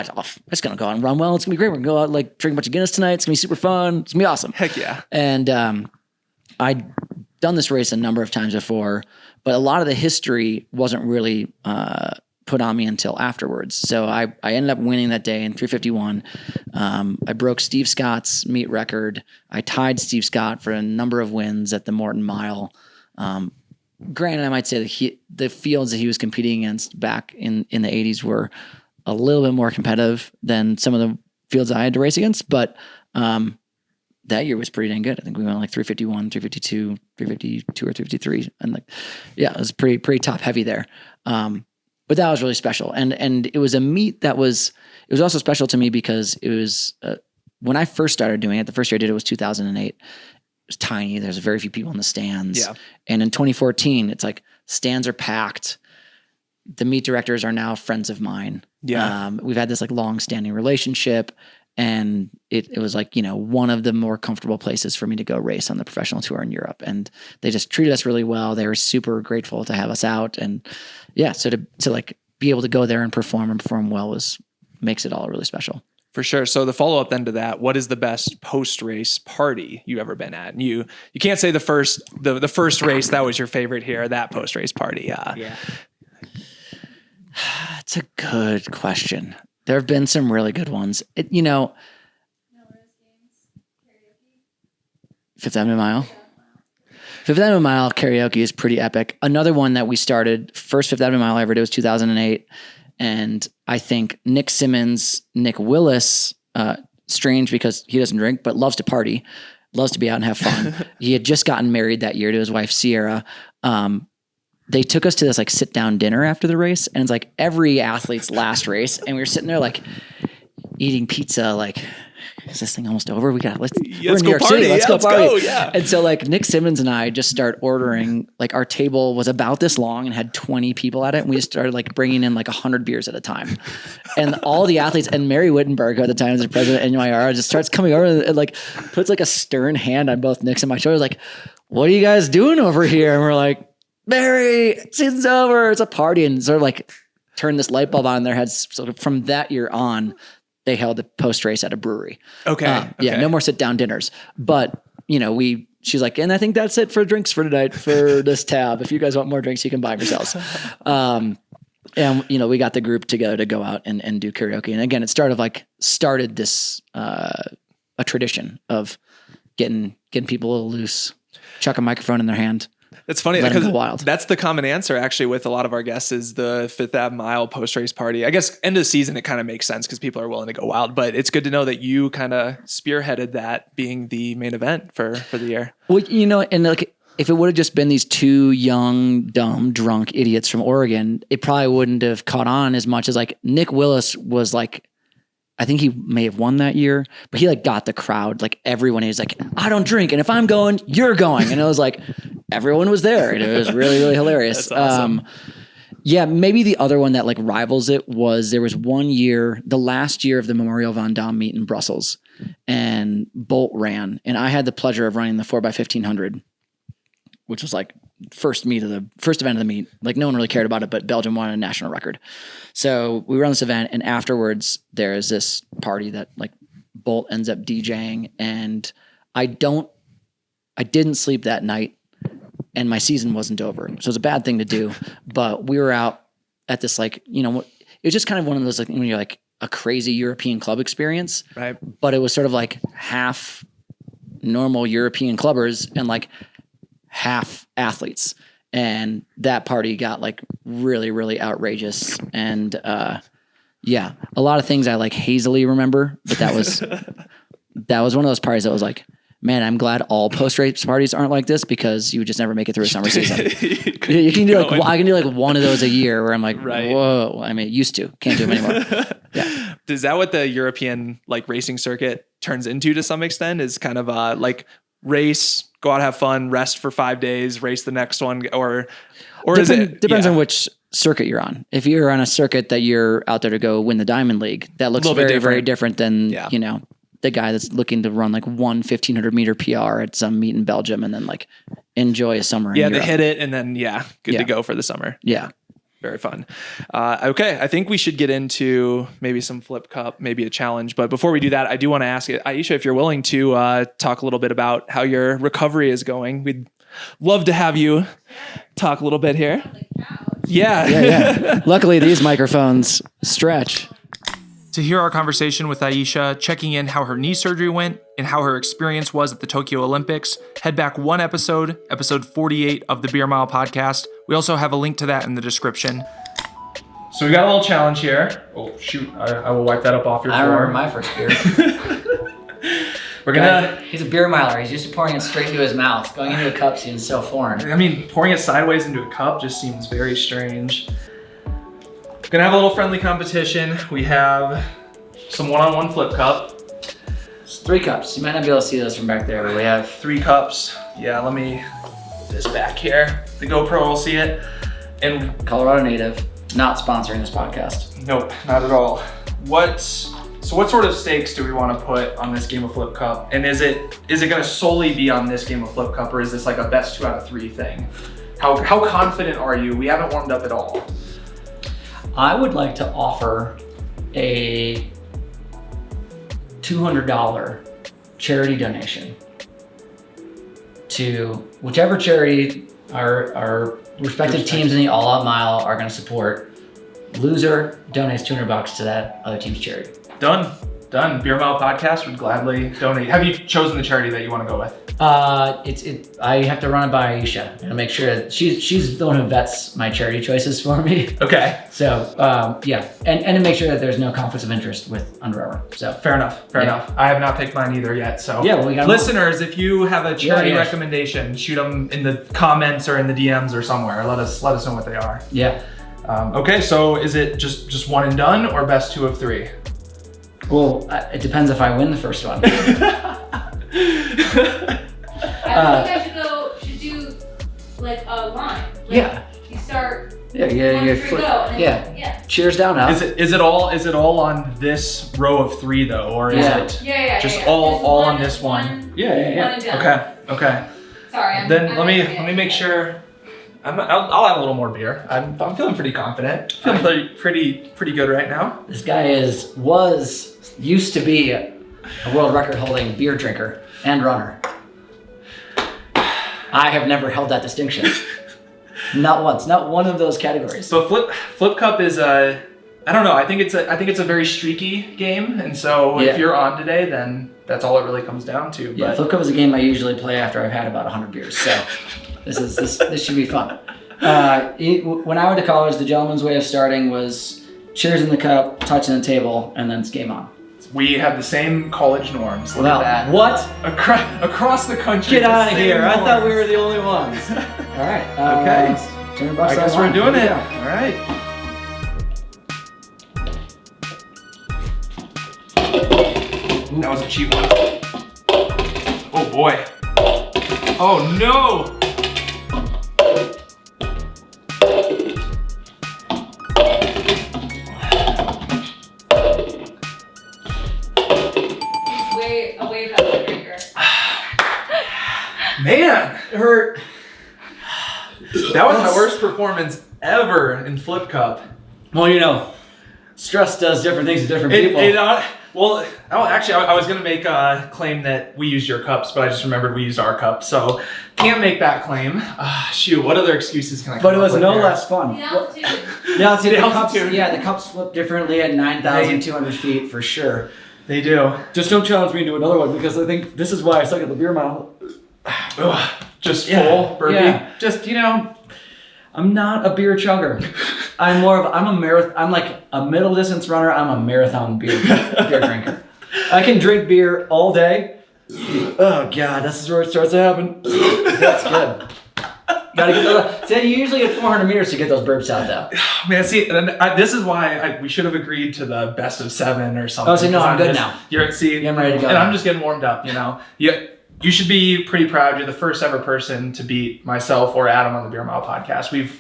it's going to go out and run well. It's gonna be great. We're gonna go out, like drink a bunch of Guinness tonight. It's gonna be super fun. It's gonna be awesome. Heck yeah. And, I'd done this race a number of times before, but a lot of the history wasn't really, put on me until afterwards. So I ended up winning that day in 3:51. I broke Steve Scott's meet record. I tied Steve Scott for a number of wins at the Morton Mile. Granted, I might say that the fields that he was competing against back in the 80s were a little bit more competitive than some of the fields I had to race against, but that year was pretty dang good. I think we went like 3:51, 3:52, 3:52 or 3:53. And like, yeah, it was pretty top heavy there. But that was really special. And it was a meet it was also special to me because it was, when I first started doing it, the first year I did it was 2008. It was tiny. There's very few people in the stands. Yeah. And in 2014, it's like stands are packed. The meet directors are now friends of mine. Yeah. We've had this like long standing relationship, and it was like, one of the more comfortable places for me to go race on the professional tour in Europe. And they just treated us really well. They were super grateful to have us out. And yeah, so to like be able to go there and perform well makes it all really special. For sure. So the follow-up then to that, what is the best post-race party you've ever been at? And you can't say the first race that was your favorite here, that post-race party. Yeah. That's a good question. There have been some really good ones. Fifth Avenue Mile. Fifth Avenue Mile karaoke is pretty epic. Another one that we started, first Fifth Avenue Mile I ever did was 2008. And I think Nick Symmonds, Nick Willis, strange because he doesn't drink, but loves to party, loves to be out and have fun. He had just gotten married that year to his wife, Sierra. They took us to this like sit down dinner after the race, and it's like every athlete's last race. And we were sitting there like eating pizza, like, is this thing almost over? We're in New York City. Let's go party. Yeah. And so like Nick Symmonds and I just start ordering, like our table was about this long and had 20 people at it. And we just started like bringing in like 100 beers at a time. And all the athletes, and Mary Wittenberg, who at the time was the president of NYR, just starts coming over and like puts like a stern hand on both Nick's and my shoulders. Like, what are you guys doing over here? And we're like, Mary, season's over. It's a party. And sort of like turned this light bulb on in their heads. Sort of from that year on, they held the post race at a brewery. Okay. Yeah, no more sit down dinners. But she's like, and I think that's it for drinks for tonight for this tab. If you guys want more drinks, you can buy them yourselves. And we got the group together to go out and do karaoke. And again, it started this a tradition of getting people a little loose, chuck a microphone in their hand. It's funny because that's the common answer actually with a lot of our guests is the Fifth Ave Mile post-race party. I guess end of the season, it kind of makes sense because people are willing to go wild, but it's good to know that you kind of spearheaded that being the main event for the year. Well, and like if it would have just been these two young, dumb, drunk idiots from Oregon, it probably wouldn't have caught on as much as like Nick Willis was like, I think he may have won that year, but he like got the crowd, like everyone. He was like, I don't drink. And if I'm going, you're going. And it was like, everyone was there, and it was really, really hilarious. That's awesome. Yeah, maybe the other one that like rivals it was there was one year, the last year of the Memorial Van Damme meet in Brussels, and Bolt ran, and I had the pleasure of running the 4x1500, which was like first event of the meet. Like no one really cared about it, but Belgium won a national record. So we run this event, and afterwards there is this party that like Bolt ends up DJing, and I didn't sleep that night. And my season wasn't over. So it was a bad thing to do, but we were out at this, like, you know, it was just kind of one of those, like, when you're like a crazy European club experience, right? But it was sort of like half normal European clubbers and like half athletes. And that party got like really, really outrageous. And, yeah, a lot of things I like hazily remember, but that was one of those parties that was like, man, I'm glad all post-race parties aren't like this, because you would just never make it through a summer season. You can do like, I can do like one of those a year where I'm like, right. Whoa. I mean, used to, can't do them anymore. Yeah. Is that what the European like racing circuit turns into to some extent? Is kind of like race, go out, have fun, rest for 5 days, race the next one, or is it depends on which circuit you're on. If you're on a circuit that you're out there to go win the Diamond League, that looks very, very different than you know, the guy that's looking to run like 1,500 meter PR at some meet in Belgium and then like enjoy a summer. Yeah, in they Europe. hit it and then good to go for the summer. Yeah. Very fun. Okay, I think we should get into maybe some Flip Cup, maybe a challenge. But before we do that, I do want to ask Aisha if you're willing to talk a little bit about how your recovery is going. We'd love to have you talk a little bit here. Yeah. Luckily, these microphones stretch. To hear our conversation with Aisha, checking in how her knee surgery went and how her experience was at the Tokyo Olympics, head back one episode 48 of the Beer Mile podcast. We also have a link to that in the description. So we got a little challenge here. Oh, shoot. I will wipe that up off your floor. I remember my first beer. We're gonna... He's a beer miler. He's used to pouring it straight into his mouth. Going into a cup seems so foreign. I mean, pouring it sideways into a cup just seems very strange. Gonna have a little friendly competition. We have some one-on-one Flip Cup. It's 3 cups. You might not be able to see those from back there, but we have 3 cups. Yeah, let me put this back here. The GoPro will see it. And Colorado native, not sponsoring this podcast. nope, not at all. What sort of stakes do we want to put on this game of Flip Cup? And is it gonna solely be on this game of Flip Cup, or is this like a best 2 out of 3 thing? How confident are you? We haven't warmed up at all. I would like to offer a $200 charity donation to whichever charity our respective teams in the All Out Mile are going to support. Loser donates $200 to that other team's charity. Done. Beer Mile Podcast would gladly donate. Have you chosen the charity that you want to go with? I have to run it by Aisha and make sure that she's the one who vets my charity choices for me. Okay. So yeah, and to make sure that there's no conflicts of interest with Under Armour. So Fair enough. I have not picked mine either yet. So yeah, well, we got listeners, if you have a charity recommendation, shoot them in the comments or in the DMs or somewhere. Let us know what they are. Yeah. Okay, so is it just one and done or best 2 of 3? Well, it depends if I win the first one. I think I should do like a line. Like, Yeah. You start. Yeah, you flip. go. And then Yeah. Cheers down now. Is it all on this row of 3 though, or is it Yeah. just yeah. all Just on this one? One and done. Okay. Sorry. Then let me make sure. I'll have a little more beer. I'm feeling pretty confident. Feeling pretty good right now. This guy used to be a world record holding beer drinker and runner. I have never held that distinction. Not once, not one of those categories. So Flip Cup is I don't know. I think it's a very streaky game, and so if you're on today, then that's all it really comes down to. Yeah, Flip Cup is a game I usually play after I've had about 100 beers. So this should be fun. When I went to college, the gentleman's way of starting was cheers in the cup, touching the table, and then it's game on. We have the same college norms. Look at that. What? Across the country. Get out of here. Norms. I thought we were the only ones. All right. Okay. I guess we're doing it. All right. Ooh, that was a cheap one. Oh boy. Oh no. Man, It hurt. that was my worst performance ever in Flip Cup. Well, stress does different things to different people. Actually, I was going to make a claim that we used your cups, but I just remembered we used our cups, so can't make that claim. Shoot, what other excuses can I come But it up was with no here? less fun. The altitude. The altitude. the cups flip differently at 9,200 feet for sure. They do. Just don't challenge me to another one because I think this is why I suck at the beer mile. Ugh, just full burpee. Yeah, just I'm not a beer chugger. I'm like a middle distance runner. I'm a marathon beer drinker. I can drink beer all day. Oh God, this is where it starts to happen. That's good. Gotta get those. So you usually get 400 meters to get those burps out though. Man, see, this is why we should have agreed to the best of 7 or something. Oh, so no, I'm good just, now. I'm ready to go and now. I'm just getting warmed up. You should be pretty proud. You're the first ever person to beat myself or Adam on the Beer Mile podcast. We've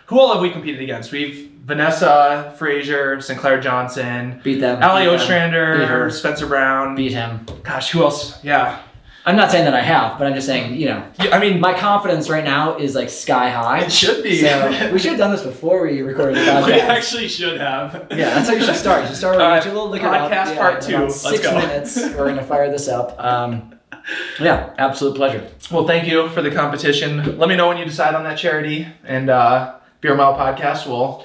who all have we competed against? We've Vanessa Frazier, Sinclair Johnson, Beat them. Ali Beat them. Ostrander, Beat her. Spencer Brown. Beat him. Gosh, who else? Yeah. I'm not saying that I have, but I'm just saying, I mean, my confidence right now is like sky high. it should be. So we should have done this before we recorded the podcast. We actually should have. Yeah, that's how you should start. You should start with All right, a little liquor podcast part 2. Let's 6 go. minutes. We're gonna fire this up. Yeah, absolute pleasure. Well, thank you for the competition. Let me know when you decide on that charity, and Beer Mile Podcast will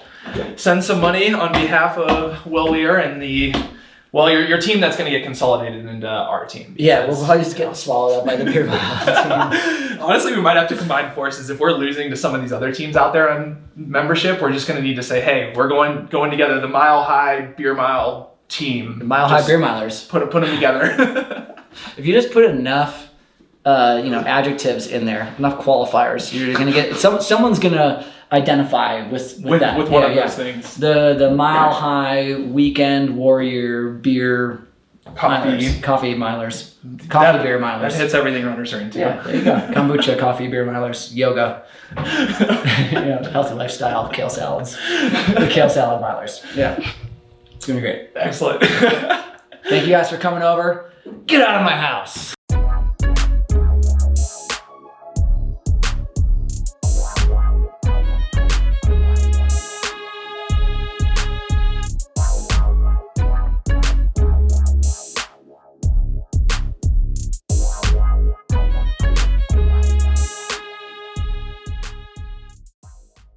send some money on behalf of Will Leer and your team that's going to get consolidated into our team. Yeah, we'll probably just get swallowed up by the beer mile team. Honestly, we might have to combine forces. If we're losing to some of these other teams out there on membership, we're just going to need to say, hey, we're going together, the Mile High Beer Mile team. The Mile High Beer Milers. Put them together. If you just put enough, adjectives in there, enough qualifiers, you're gonna get someone's gonna identify with that. With one of those things. The Mile High Weekend Warrior Beer Coffee. Milers. Coffee Milers. Coffee Beer Milers. That hits everything runners are into. Yeah, there you go. Kombucha, coffee, beer milers, yoga, healthy lifestyle, kale salads, the kale salad milers. Yeah, it's gonna be great. Excellent. Thank you guys for coming over. Get out of my house.